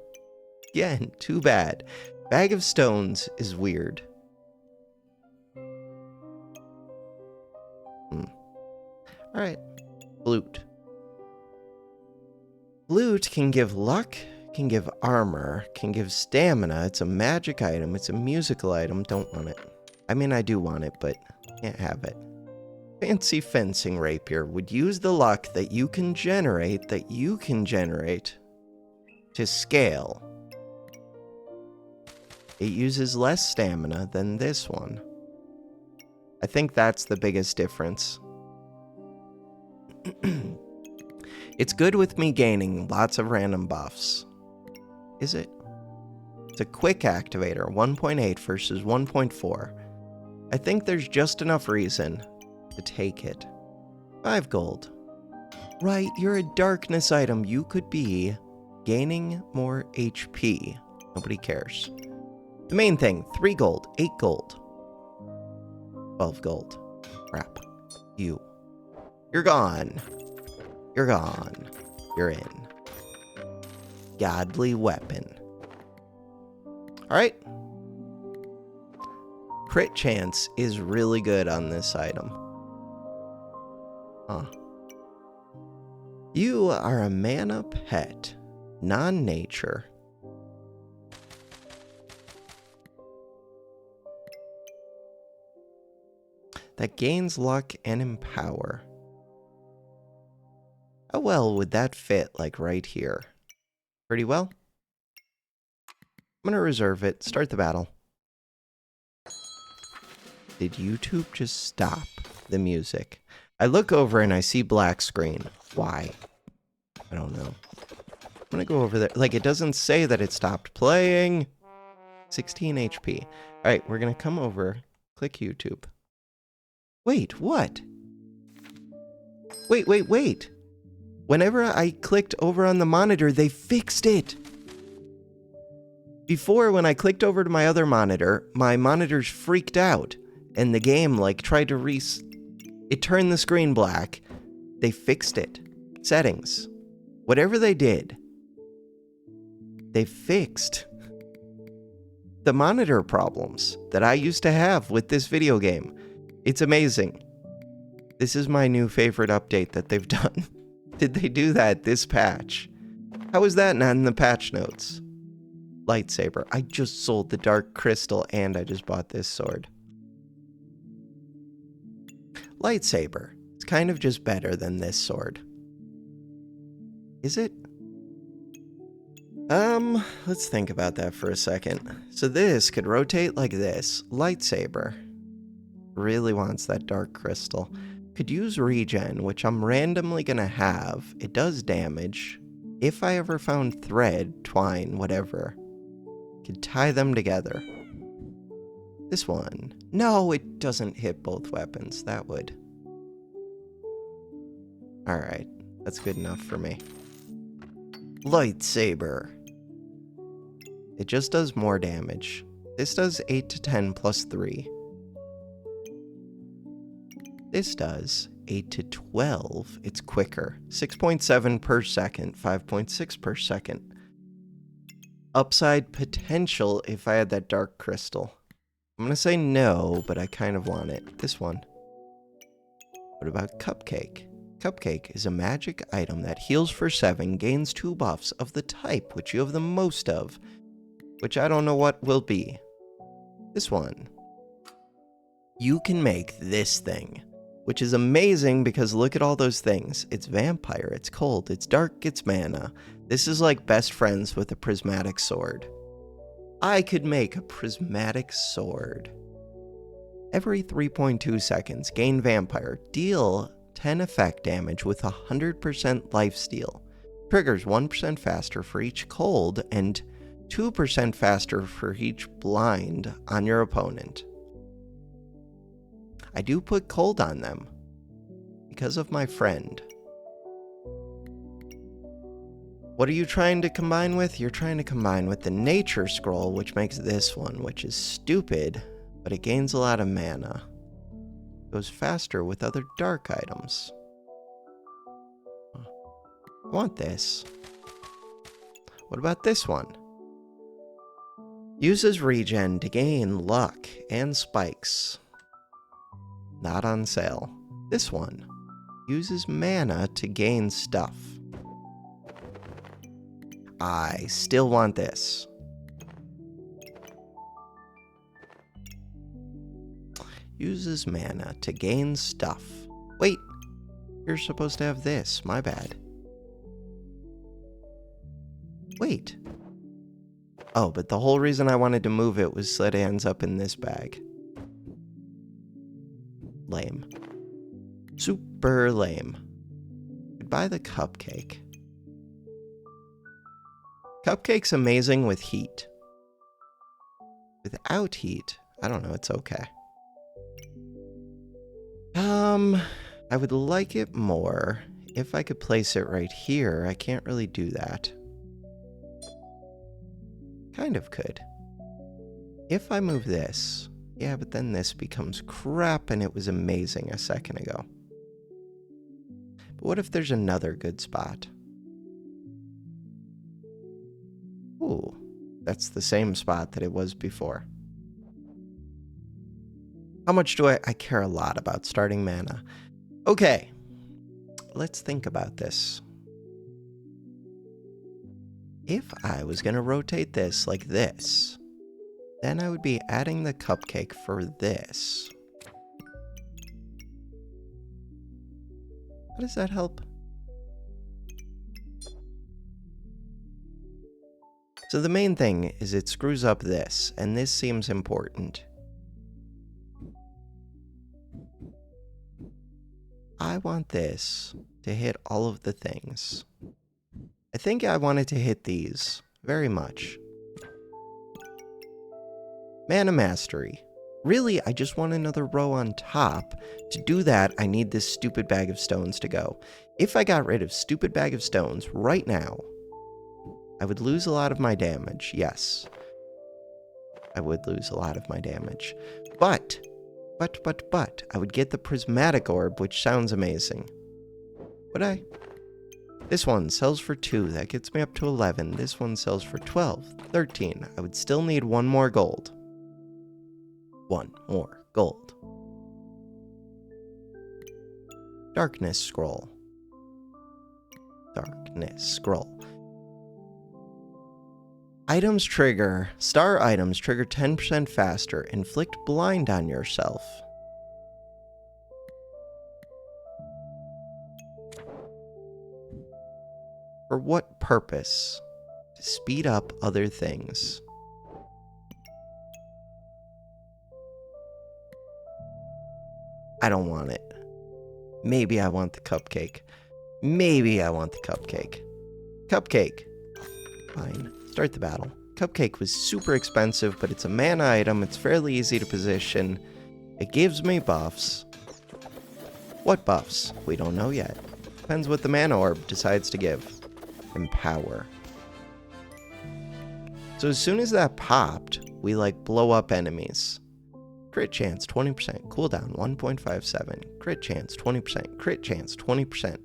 Again, too bad. Bag of stones is weird. Alright. Flute. Flute can give luck, can give armor, can give stamina. It's a magic item. It's a musical item. Don't want it. I mean, I do want it, but can't have it. Fancy fencing rapier would use the luck that you can generate to scale. It uses less stamina than this one. I think that's the biggest difference. It's good with me gaining lots of random buffs. Is it? It's a quick activator, 1.8 versus 1.4. I think there's just enough reason to take it. 5 gold. Right, you're a darkness item. You could be gaining more HP. Nobody cares. The main thing, 3 gold, 8 gold. 12 gold. Crap. You're gone. You're gone. You're in. Godly weapon. Alright. Crit chance is really good on this item. Huh. You are a mana pet. Non-nature. That gains luck and empower. How well would that fit, like, right here? Pretty well. I'm gonna reserve it. Start the battle. Did YouTube just stop the music? I look over and I see black screen. Why? I don't know. I'm gonna go over there. Like, it doesn't say that it stopped playing. 16 HP. Alright, we're gonna come over. Click YouTube. Wait, what? Wait. Whenever I clicked over on the monitor, they fixed it. Before, when I clicked over to my other monitor, my monitors freaked out. And the game, like, tried to it turned the screen black. They fixed it. Settings. Whatever they did, they fixed the monitor problems that I used to have with this video game. It's amazing. This is my new favorite update that they've done. Did they do that this patch? How is that not in the patch notes? Lightsaber. I just sold the dark crystal and I just bought this sword. Lightsaber. It's kind of just better than this sword. Is it? Let's think about that for a second. So this could rotate like this. Lightsaber. Really wants that dark crystal. Could use regen, which I'm randomly gonna have. It does damage. If I ever found thread, twine, whatever, could tie them together. This one. No, it doesn't hit both weapons. That would. Alright, that's good enough for me. Lightsaber. It just does more damage. This does 8 to 10 plus 3. This does 8 to 12. It's quicker. 6.7 per second, 5.6 per second. Upside potential if I had that dark crystal. I'm gonna say no, but I kind of want it. This one. What about Cupcake? Cupcake is a magic item that heals for 7, gains 2 buffs of the type which you have the most of, which I don't know what will be. This one. You can make this thing, which is amazing because look at all those things. It's vampire, it's cold, it's dark, it's mana. This is like best friends with a prismatic sword. I could make a prismatic sword. Every 3.2 seconds, gain vampire, deal 10 effect damage with 100% lifesteal. Triggers 1% faster for each cold and 2% faster for each blind on your opponent. I do put cold on them because of my friend. What are you trying to combine with? You're trying to combine with the nature scroll, which makes this one, which is stupid, but it gains a lot of mana. Goes faster with other dark items. I want this. What about this one? Uses regen to gain luck and spikes. Not on sale. This one uses mana to gain stuff. I still want this. Uses mana to gain stuff. Wait, you're supposed to have this. My bad. Wait. Oh, but the whole reason I wanted to move it was so that it ends up in this bag. Lame. Super lame. Goodbye the cupcake. Cupcake's amazing with heat. Without heat, I don't know, it's okay. I would like it more if I could place it right here. I can't really do that. Kind of could. If I move this, yeah, but then this becomes crap and it was amazing a second ago. But what if there's another good spot? Ooh, that's the same spot that it was before. How much do I care a lot about starting mana? Okay, let's think about this. If I was going to rotate this like this, then I would be adding the cupcake for this. How does that help? So the main thing is it screws up this, and this seems important. I want this to hit all of the things. I think I wanted to hit these very much. Mana Mastery. Really, I just want another row on top. To do that, I need this stupid bag of stones to go. If I got rid of stupid bag of stones right now, I would lose a lot of my damage. Yes. I would lose a lot of my damage. But, I would get the prismatic orb, which sounds amazing. Would I? This one sells for 2. That gets me up to 11. This one sells for 12, 13. I would still need 1 more gold. 1 more gold. Darkness Scroll. Darkness Scroll. Items trigger. Star items trigger 10% faster. Inflict blind on yourself. For what purpose? To speed up other things. I don't want it. Maybe I want the cupcake. Maybe I want the cupcake. Cupcake. Fine. Start the battle. Cupcake was super expensive, but it's a mana item. It's fairly easy to position. It gives me buffs. What buffs? We don't know yet. Depends what the mana orb decides to give. And power. So as soon as that popped, we blow up enemies. Crit chance 20%, cooldown 1.57, crit chance 20%, crit chance 20%.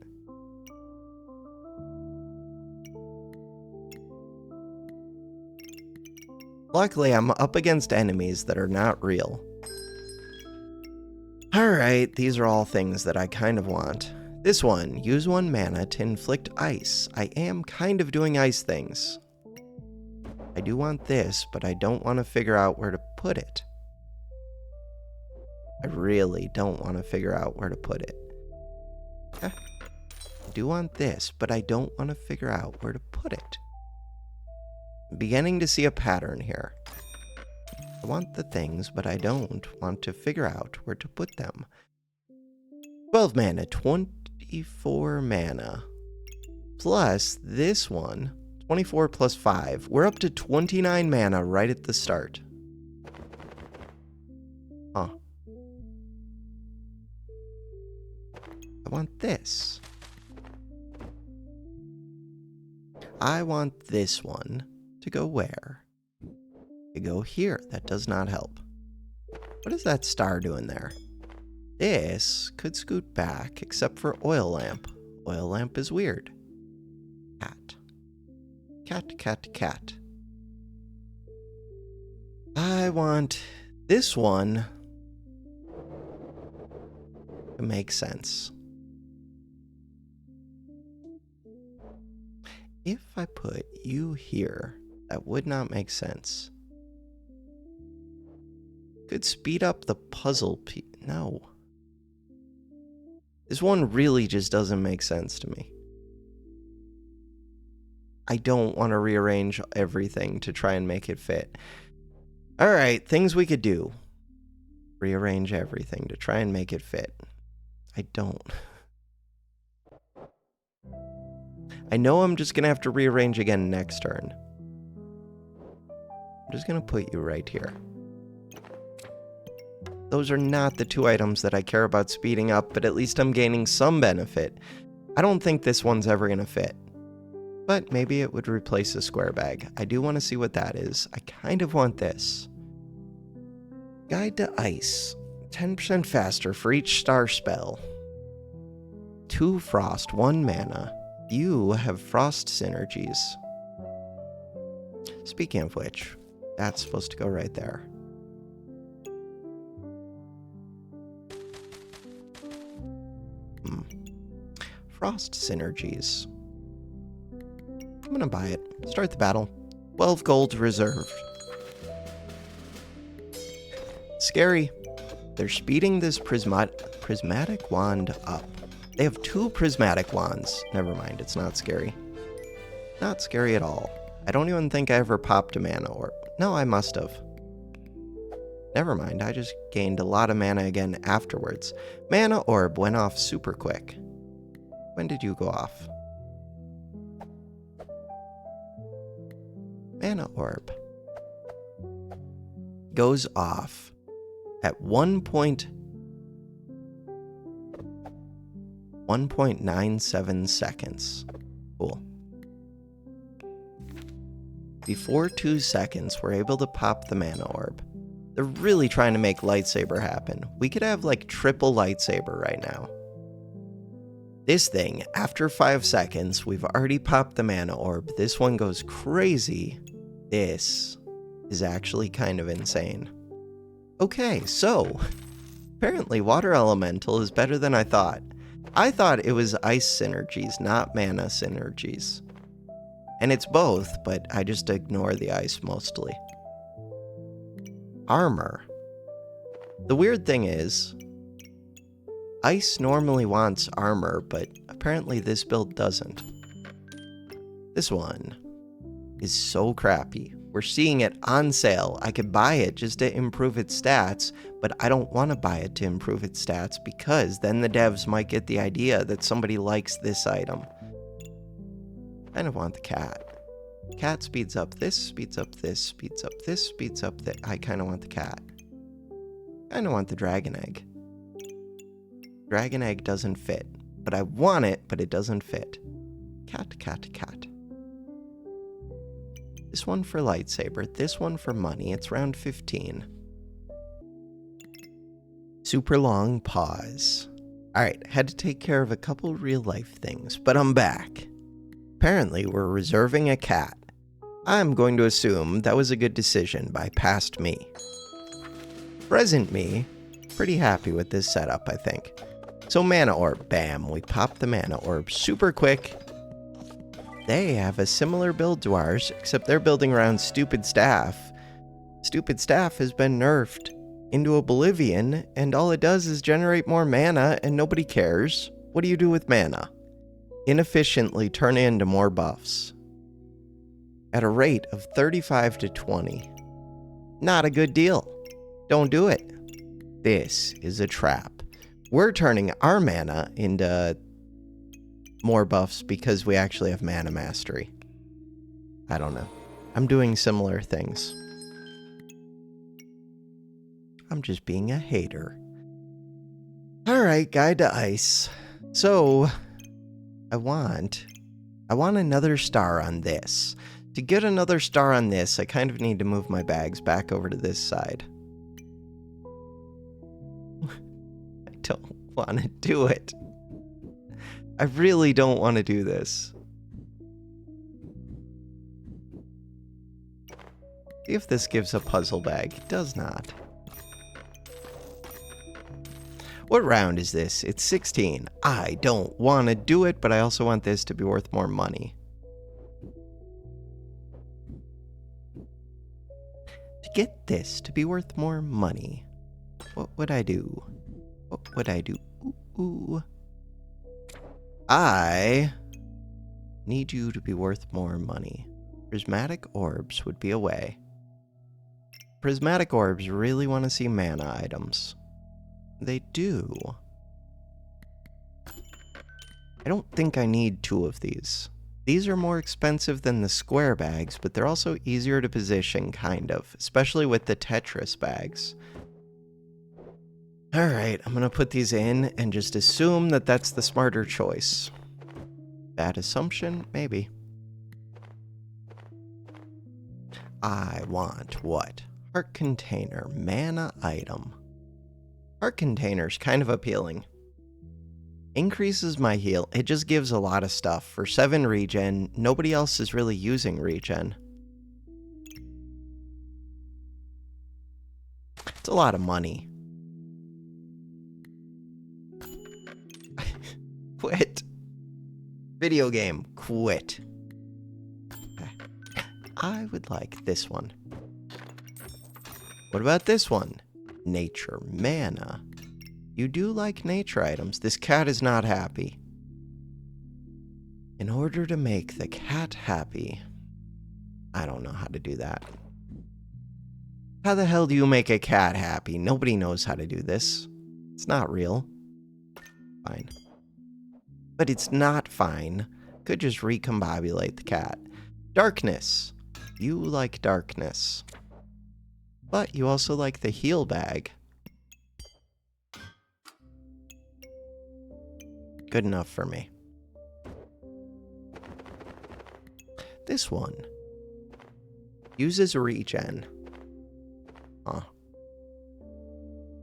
Luckily, I'm up against enemies that are not real. Alright, these are all things that I kind of want. This one, use 1 mana to inflict ice. I am kind of doing ice things. I do want this, but I don't want to figure out where to put it. I really don't want to figure out where to put it. I do want this, but I don't want to figure out where to put it. I'm beginning to see a pattern here. I want the things, but I don't want to figure out where to put them. 12 mana, 24 mana. Plus this one, 24 plus 5. We're up to 29 mana right at the start. Huh. I want this. I want this one to go where? To go here. That does not help. What is that star doing there? This could scoot back, except for oil lamp. Oil lamp is weird. Cat. Cat, cat, cat. I want this one to make sense. If I put you here, that would not make sense. Could speed up the puzzle piece. No. This one really just doesn't make sense to me. I don't want to rearrange everything to try and make it fit. Alright, things we could do. Rearrange everything to try and make it fit. I don't. I know I'm just going to have to rearrange again next turn. I'm just going to put you right here. Those are not the 2 items that I care about speeding up, but at least I'm gaining some benefit. I don't think this one's ever going to fit. But maybe it would replace a square bag. I do want to see what that is. I kind of want this. Guide to Ice. 10% faster for each star spell. 2 frost, 1 mana. You have frost synergies. Speaking of which, that's supposed to go right there. Frost synergies. I'm gonna buy it. Start the battle. 12 gold reserved. Scary. They're speeding this prismatic wand up. They have 2 prismatic wands. Never mind, it's not scary. Not scary at all. I don't even think I ever popped a mana orb. No, I must have. Never mind, I just gained a lot of mana again afterwards. Mana orb went off super quick. When did you go off? Mana orb goes off at 1.97 seconds. Cool. Before 2 seconds, we're able to pop the mana orb. They're really trying to make lightsaber happen. We could have like triple lightsaber right now. This thing, after 5 seconds, we've already popped the mana orb. This one goes crazy. This is actually kind of insane. Okay, so apparently water elemental is better than I thought. I thought it was ice synergies, not mana synergies. And it's both, but I just ignore the ice mostly. Armor. The weird thing is, ice normally wants armor, but apparently this build doesn't. This one is so crappy. We're seeing it on sale. I could buy it just to improve its stats, but I don't want to buy it to improve its stats because then the devs might get the idea that somebody likes this item. I kind of want the cat. Cat speeds up this, speeds up this, speeds up this, speeds up that. I kind of want the cat. Kind of want the dragon egg. Dragon egg doesn't fit, but I want it, but it doesn't fit. Cat, cat, cat. This one for lightsaber, this one for money. It's round 15. Super long pause. Alright, had to take care of a couple real life things, but I'm back. Apparently, we're reserving a cat. I'm going to assume that was a good decision by past me. Present me pretty happy with this setup, I think. So mana orb, bam, we pop the mana orb super quick. They have a similar build to ours, except they're building around Stupid Staff. Stupid Staff has been nerfed into oblivion, and all it does is generate more mana, and nobody cares. What do you do with mana? Inefficiently turn it into more buffs. At a rate of 35 to 20. Not a good deal. Don't do it. This is a trap. We're turning our mana into more buffs because we actually have mana mastery. I don't know. I'm doing similar things. I'm just being a hater. Alright, Guide to Ice. So, I want another star on this. To get another star on this, I kind of need to move my bags back over to this side. I don't want to do it. I really don't want to do this. See if this gives a puzzle bag. It does not. What round is this? It's 16. I don't want to do it, but I also want this to be worth more money. To get this to be worth more money, what would I do? What would I do? Ooh. I need you to be worth more money. Prismatic orbs would be a way. Prismatic orbs really want to see mana items. They do. I don't think I need 2 of these. These are more expensive than the square bags, but they're also easier to position, kind of, especially with the Tetris bags. Alright, I'm gonna put these in and just assume that that's the smarter choice. Bad assumption? Maybe. I want what? Heart container, mana item. Heart container's kind of appealing. Increases my heal. It just gives a lot of stuff. For 7 regen, nobody else is really using regen. It's a lot of money. Quit. Video game, quit. I would like this one. What about this one? Nature, mana. You do like nature items. This cat is not happy. In order to make the cat happy, I don't know how to do that. How the hell do you make a cat happy? Nobody knows how to do this. It's not real. Fine. But it's not fine. Could just recombobulate the cat. Darkness. You like darkness. But you also like the heal bag. Good enough for me. This one uses regen. Huh.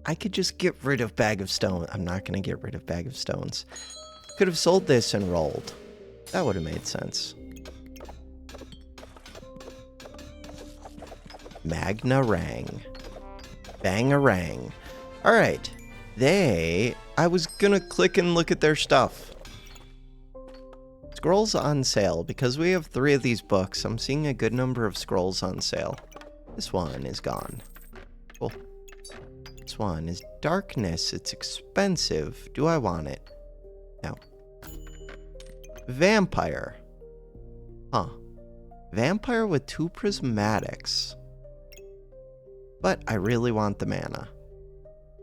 I could just get rid of Bag of Stone. I'm not going to get rid of Bag of Stones. Could have sold this and rolled. That would have made sense. Magna-rang. Bangarang. Alright. I was gonna click and look at their stuff. Scrolls on sale. Because we have 3 of these books, I'm seeing a good number of scrolls on sale. This one is gone. Cool. This one is darkness. It's expensive. Do I want it? No. Vampire. Huh. Vampire with 2 prismatics. But I really want the mana.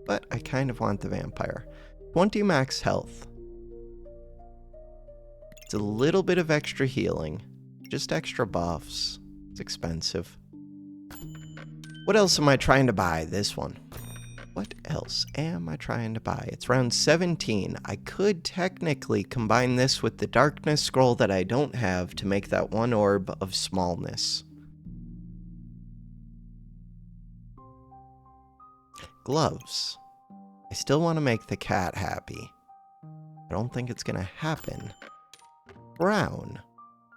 But I kind of want the vampire. 20 max health. It's a little bit of extra healing. Just extra buffs. It's expensive. What else am I trying to buy? This one. What else am I trying to buy? It's round 17. I could technically combine this with the darkness scroll that I don't have to make that 1 orb of smallness. Gloves. I still want to make the cat happy. I don't think it's gonna happen. Crown.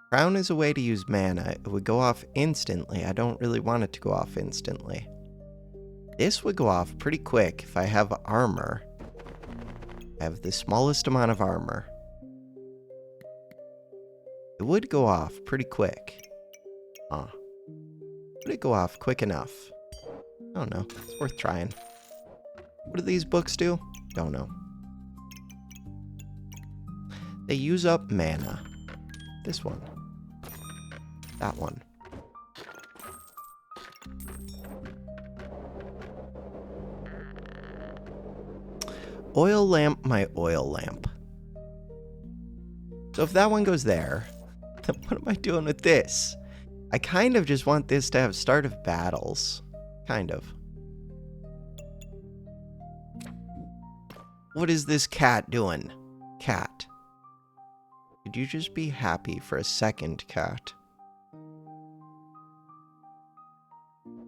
Crown is a way to use mana. It would go off instantly. I don't really want it to go off instantly. This would go off pretty quick if I have armor. I have the smallest amount of armor. It would go off pretty quick. Would it go off quick enough? I don't know. It's worth trying. What do these books do? Don't know. They use up mana. This one. That one. Oil lamp, my oil lamp. So if that one goes there, then what am I doing with this? I kind of just want this to have start of battles. Kind of. What is this cat doing? Cat. Could you just be happy for a second, cat?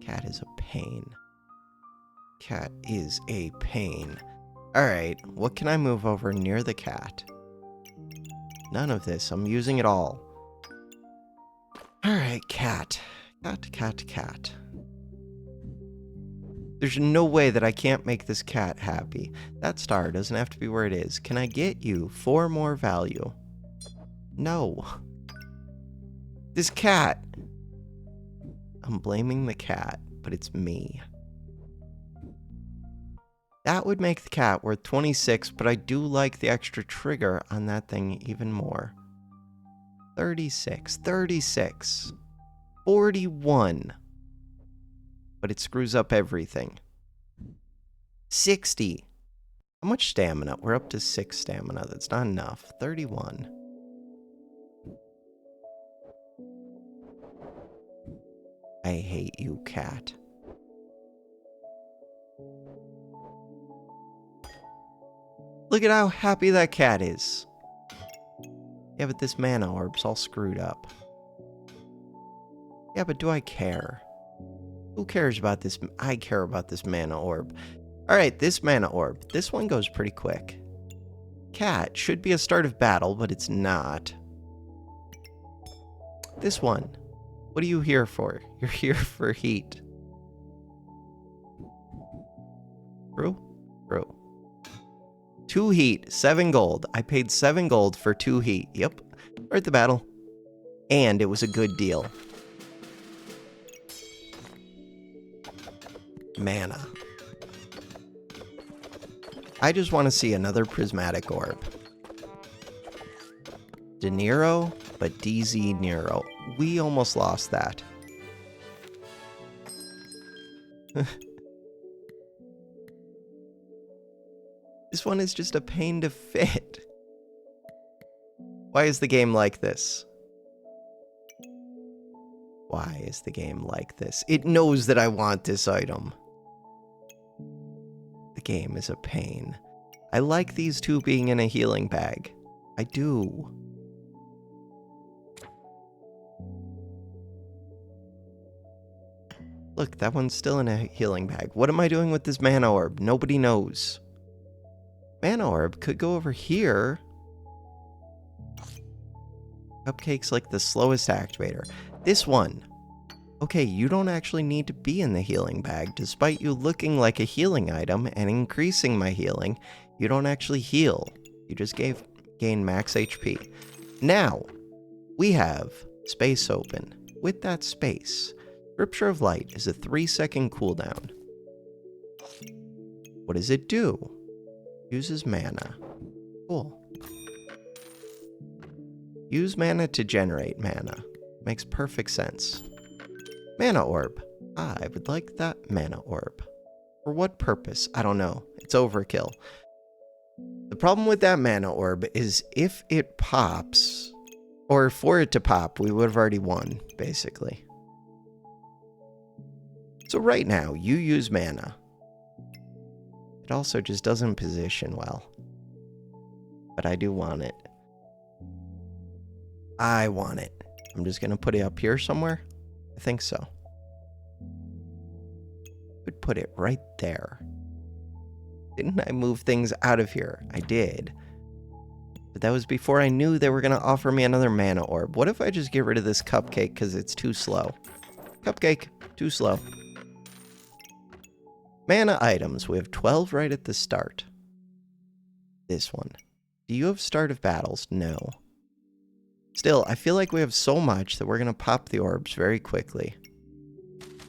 Cat is a pain. Cat is a pain. Alright, what can I move over near the cat? None of this. I'm using it all. Alright, cat. Cat. There's no way that I can't make this cat happy. That star doesn't have to be where it is. Can I get you 4 more value? No. This cat. I'm blaming the cat, but it's me. That would make the cat worth 26, but I do like the extra trigger on that thing even more. 36, 41. But it screws up everything. 60. How much stamina? We're up to 6 stamina. That's not enough. 31. I hate you, cat. Look at how happy that cat is. Yeah, but this mana orb's all screwed up. Yeah, but do I care? Who cares about this? I care about this mana orb. Alright, this mana orb. This one goes pretty quick. Cat should be a start of battle, but it's not. This one. What are you here for? You're here for heat. True? True. 2 heat, 7 gold. I paid 7 gold for 2 heat. Yep. Start the battle. And it was a good deal. Mana. I just want to see another prismatic orb. De Niro, but DZ Nero. We almost lost that. This one is just a pain to fit. Why is the game like this? Why is the game like this? It knows that I want this item. The game is a pain. I like these two being in a healing bag. I do. Look, that one's still in a healing bag. What am I doing with this mana orb? Nobody knows. Mana orb could go over here. Cupcake's like the slowest activator. This one. Okay, you don't actually need to be in the healing bag. Despite you looking like a healing item and increasing my healing, you don't actually heal. You just gain max HP. Now, we have space open. With that space, Scripture of Light is a 3-second cooldown. What does it do? Uses mana. Cool. Use mana to generate mana. Makes perfect sense. Mana orb. I would like that mana orb. For what purpose? I don't know. It's overkill. The problem with that mana orb is if it pops, or for it to pop, we would have already won, basically. So right now, you use mana. It also just doesn't position well. But I do want it. I want it. I'm just going to put it up here somewhere. I think so. Would put it right there. Didn't I move things out of here? I did. But that was before I knew they were going to offer me another mana orb. What if I just get rid of this cupcake because it's too slow? Cupcake, too slow. Mana items. We have 12 right at the start. This one. Do you have start of battles? No. Still, I feel like we have so much that we're going to pop the orbs very quickly.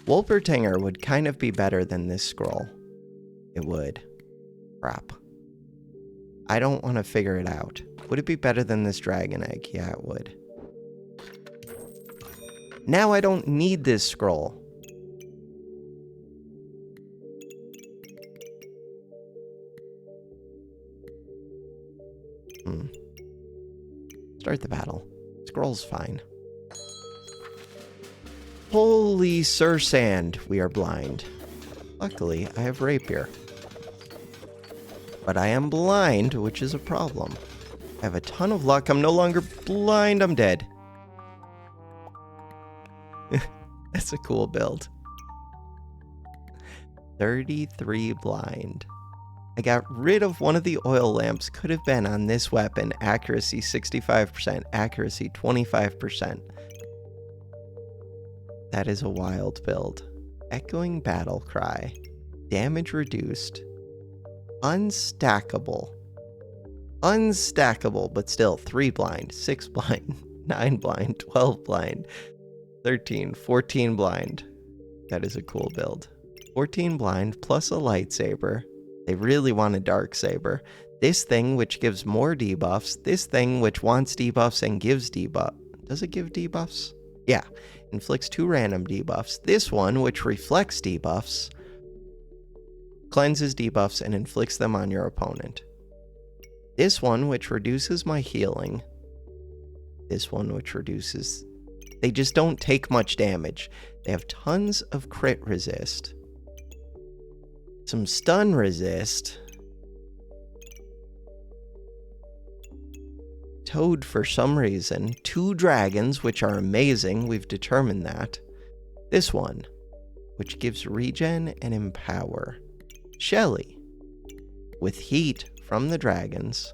Wolpertinger would kind of be better than this scroll. It would. Crap. I don't want to figure it out. Would it be better than this dragon egg? Yeah, it would. Now I don't need this scroll. Start the battle. Scroll's fine. Holy Sir Sand, we are blind. Luckily, I have rapier. But I am blind, which is a problem. I have a ton of luck. I'm no longer blind. I'm dead. That's a cool build. 33 blind. I got rid of one of the oil lamps. Could have been on this weapon. Accuracy 65%. Accuracy 25%. That is a wild build. Echoing battle cry. Damage reduced. Unstackable. Unstackable, but still 3 blind, 6 blind, 9 blind, 12 blind, 13, 14 blind. That is a cool build. 14 blind plus a lightsaber. They really want a dark saber. This thing which gives more debuffs. This thing which wants debuffs and gives debuff. Does it give debuffs? Yeah. Inflicts 2 random debuffs. This one which reflects debuffs. Cleanses debuffs and inflicts them on your opponent. This one which reduces my healing. This one which reduces... They just don't take much damage. They have tons of crit resist. Some stun resist. Toad for some reason. 2 dragons, which are amazing. We've determined that. This one, which gives regen and empower. Shelly, with heat from the dragons.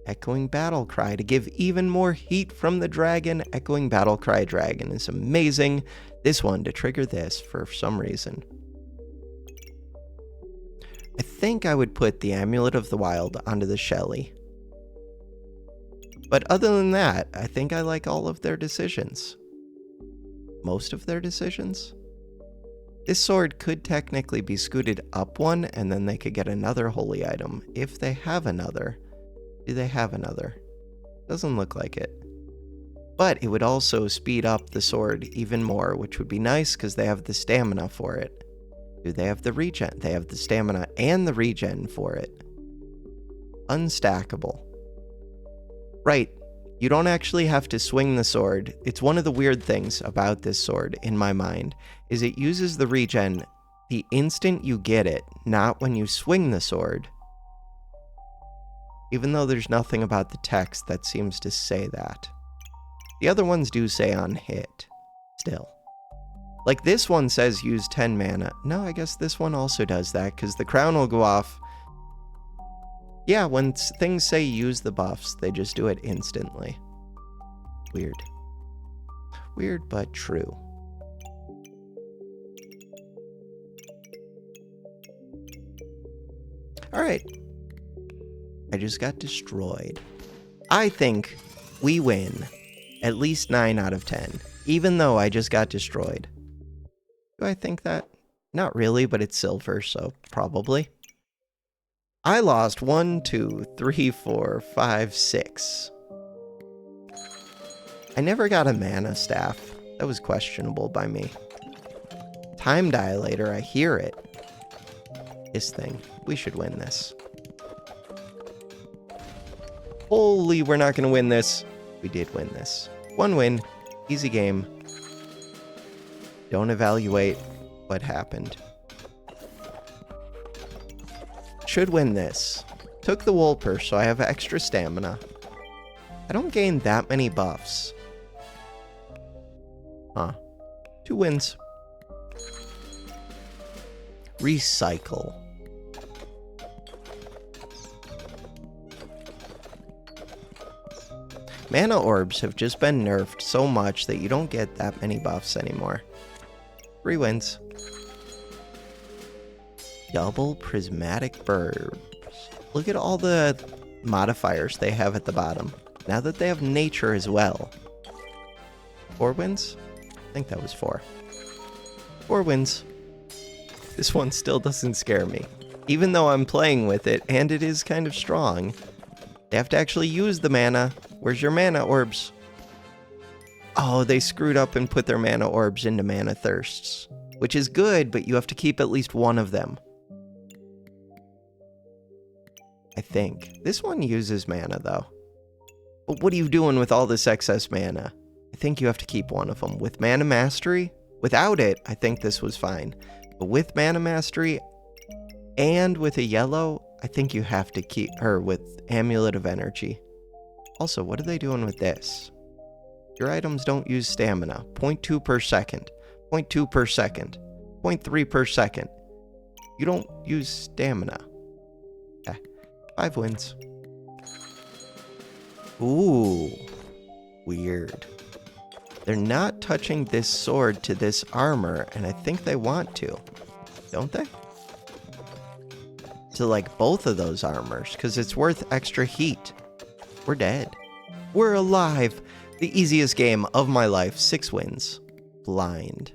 Echoing battle cry to give even more heat from the dragon. Echoing battle cry dragon is amazing. This one to trigger this for some reason. I think I would put the Amulet of the Wild onto the Shelly. But other than that, I think I like all of their decisions. Most of their decisions. This sword could technically be scooted up 1, and then they could get another holy item. If they have another. Do they have another? Doesn't look like it. But it would also speed up the sword even more, which would be nice because they have the stamina for it. Do they have the regen? They have the stamina and the regen for it. Unstackable. Right. You don't actually have to swing the sword. It's one of the weird things about this sword, in my mind, is it uses the regen the instant you get it, not when you swing the sword. Even though there's nothing about the text that seems to say that. The other ones do say on hit, still. Like this one says use 10 mana. No, I guess this one also does that, because the crown will go off. Yeah, when things say use the buffs, they just do it instantly. Weird. Weird, but true. Alright. I just got destroyed. I think we win at least 9 out of 10, even though I just got destroyed. Do I think that? Not really, but it's silver, so probably. I lost 1, 2, 3, 4, 5, 6. I never got a mana staff. That was questionable by me. Time dilator, I hear it. This thing. We should win this. Holy, we're not going to win this. We did win this. 1 win. Easy game. Don't evaluate what happened. Should win this. Took the Wolper, so I have extra stamina. I don't gain that many buffs. Huh. 2 wins. Recycle. Mana orbs have just been nerfed so much that you don't get that many buffs anymore. 3 wins. Double prismatic burbs. Look at all the modifiers they have at the bottom. Now that they have nature as well. 4 wins? I think that was 4. 4 wins. This one still doesn't scare me. Even though I'm playing with it, and it is kind of strong, they have to actually use the mana. Where's your mana orbs? Oh, they screwed up and put their mana orbs into mana thirsts. Which is good, but you have to keep at least one of them. I think. This one uses mana, though. But what are you doing with all this excess mana? I think you have to keep one of them. With Mana Mastery, without it, I think this was fine. But with Mana Mastery and with a yellow, I think you have to keep her with Amulet of Energy. Also, what are they doing with this? Your items don't use stamina. 0.2 per second. 0.2 per second. 0.3 per second. You don't use stamina. Okay. 5 wins. Ooh. Weird. They're not touching this sword to this armor, and I think they want to. Don't they? To like both of those armors, because it's worth extra heat. We're dead. We're alive. The easiest game of my life. 6 wins. Blind.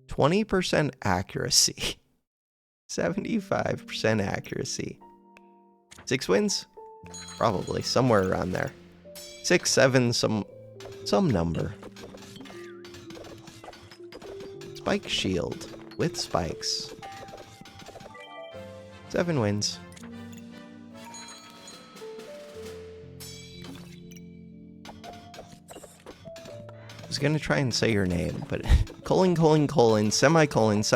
20% accuracy. 75% accuracy. 6 wins? Probably. Somewhere around there. 6, 7, some number. Spike shield. With spikes. 7 wins. I was gonna try and say your name, but semicolon.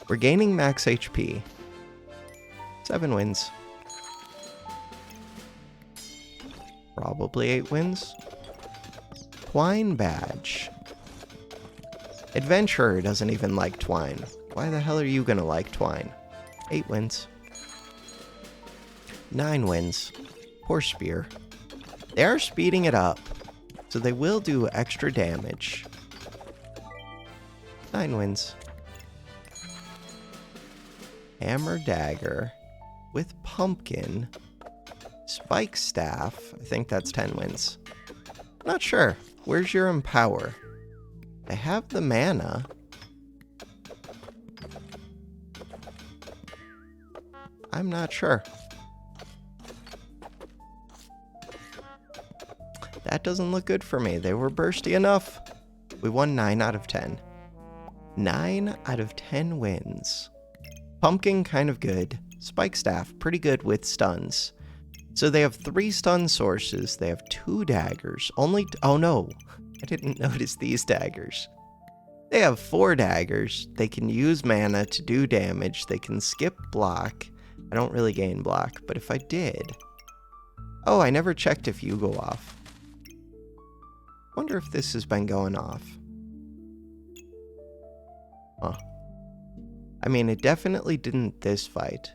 We're gaining max HP. 7 wins. Probably 8 wins. Twine badge. Adventurer doesn't even like twine. Why the hell are you gonna like twine? 8 wins. 9 wins. Poor spear. They are speeding it up, so they will do extra damage. 9 wins. Hammer dagger with pumpkin. Spike staff. I think that's 10 wins. Not sure. Where's your empower? I have the mana. I'm not sure. That doesn't look good for me. They were bursty enough. We won 9 out of 10. 9 out of 10 wins. Pumpkin, kind of good. Spike staff, pretty good with stuns. So they have 3 stun sources. They have 2 daggers. Oh no, I didn't notice these daggers. They have 4 daggers. They can use mana to do damage. They can skip block. I don't really gain block, but if I did... Oh, I never checked if you go off. Wonder if this has been going off. Huh. I mean, it definitely didn't this fight.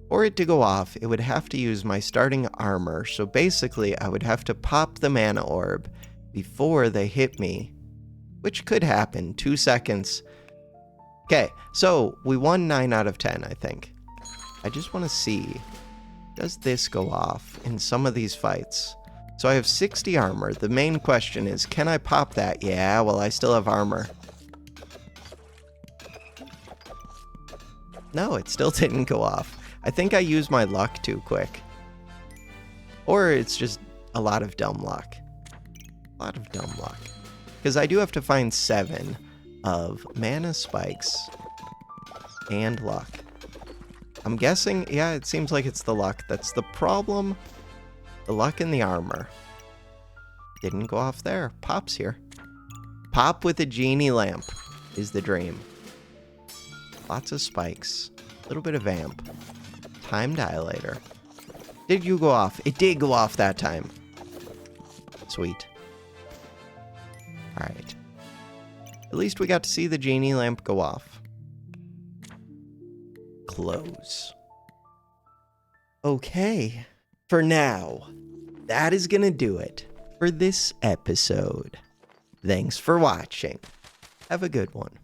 For it to go off, it would have to use my starting armor, so basically I would have to pop the mana orb before they hit me, which could happen. 2 seconds. Okay, so we won 9 out of 10, I think. I just want to see, does this go off in some of these fights? So I have 60 armor. The main question is, can I pop that? Yeah, well, I still have armor. No, it still didn't go off. I think I used my luck too quick. Or it's just a lot of dumb luck. A lot of dumb luck. Because I do have to find 7 of mana spikes and luck. I'm guessing, yeah, it seems like it's the luck. That's the problem. The luck and the armor. Didn't go off there. Pop's here. Pop with a genie lamp is the dream. Lots of spikes. A little bit of amp. Time dilator. Did you go off? It did go off that time. Sweet. Alright. At least we got to see the genie lamp go off. Close. Okay. For now, that is gonna do it for this episode. Thanks for watching. Have a good one.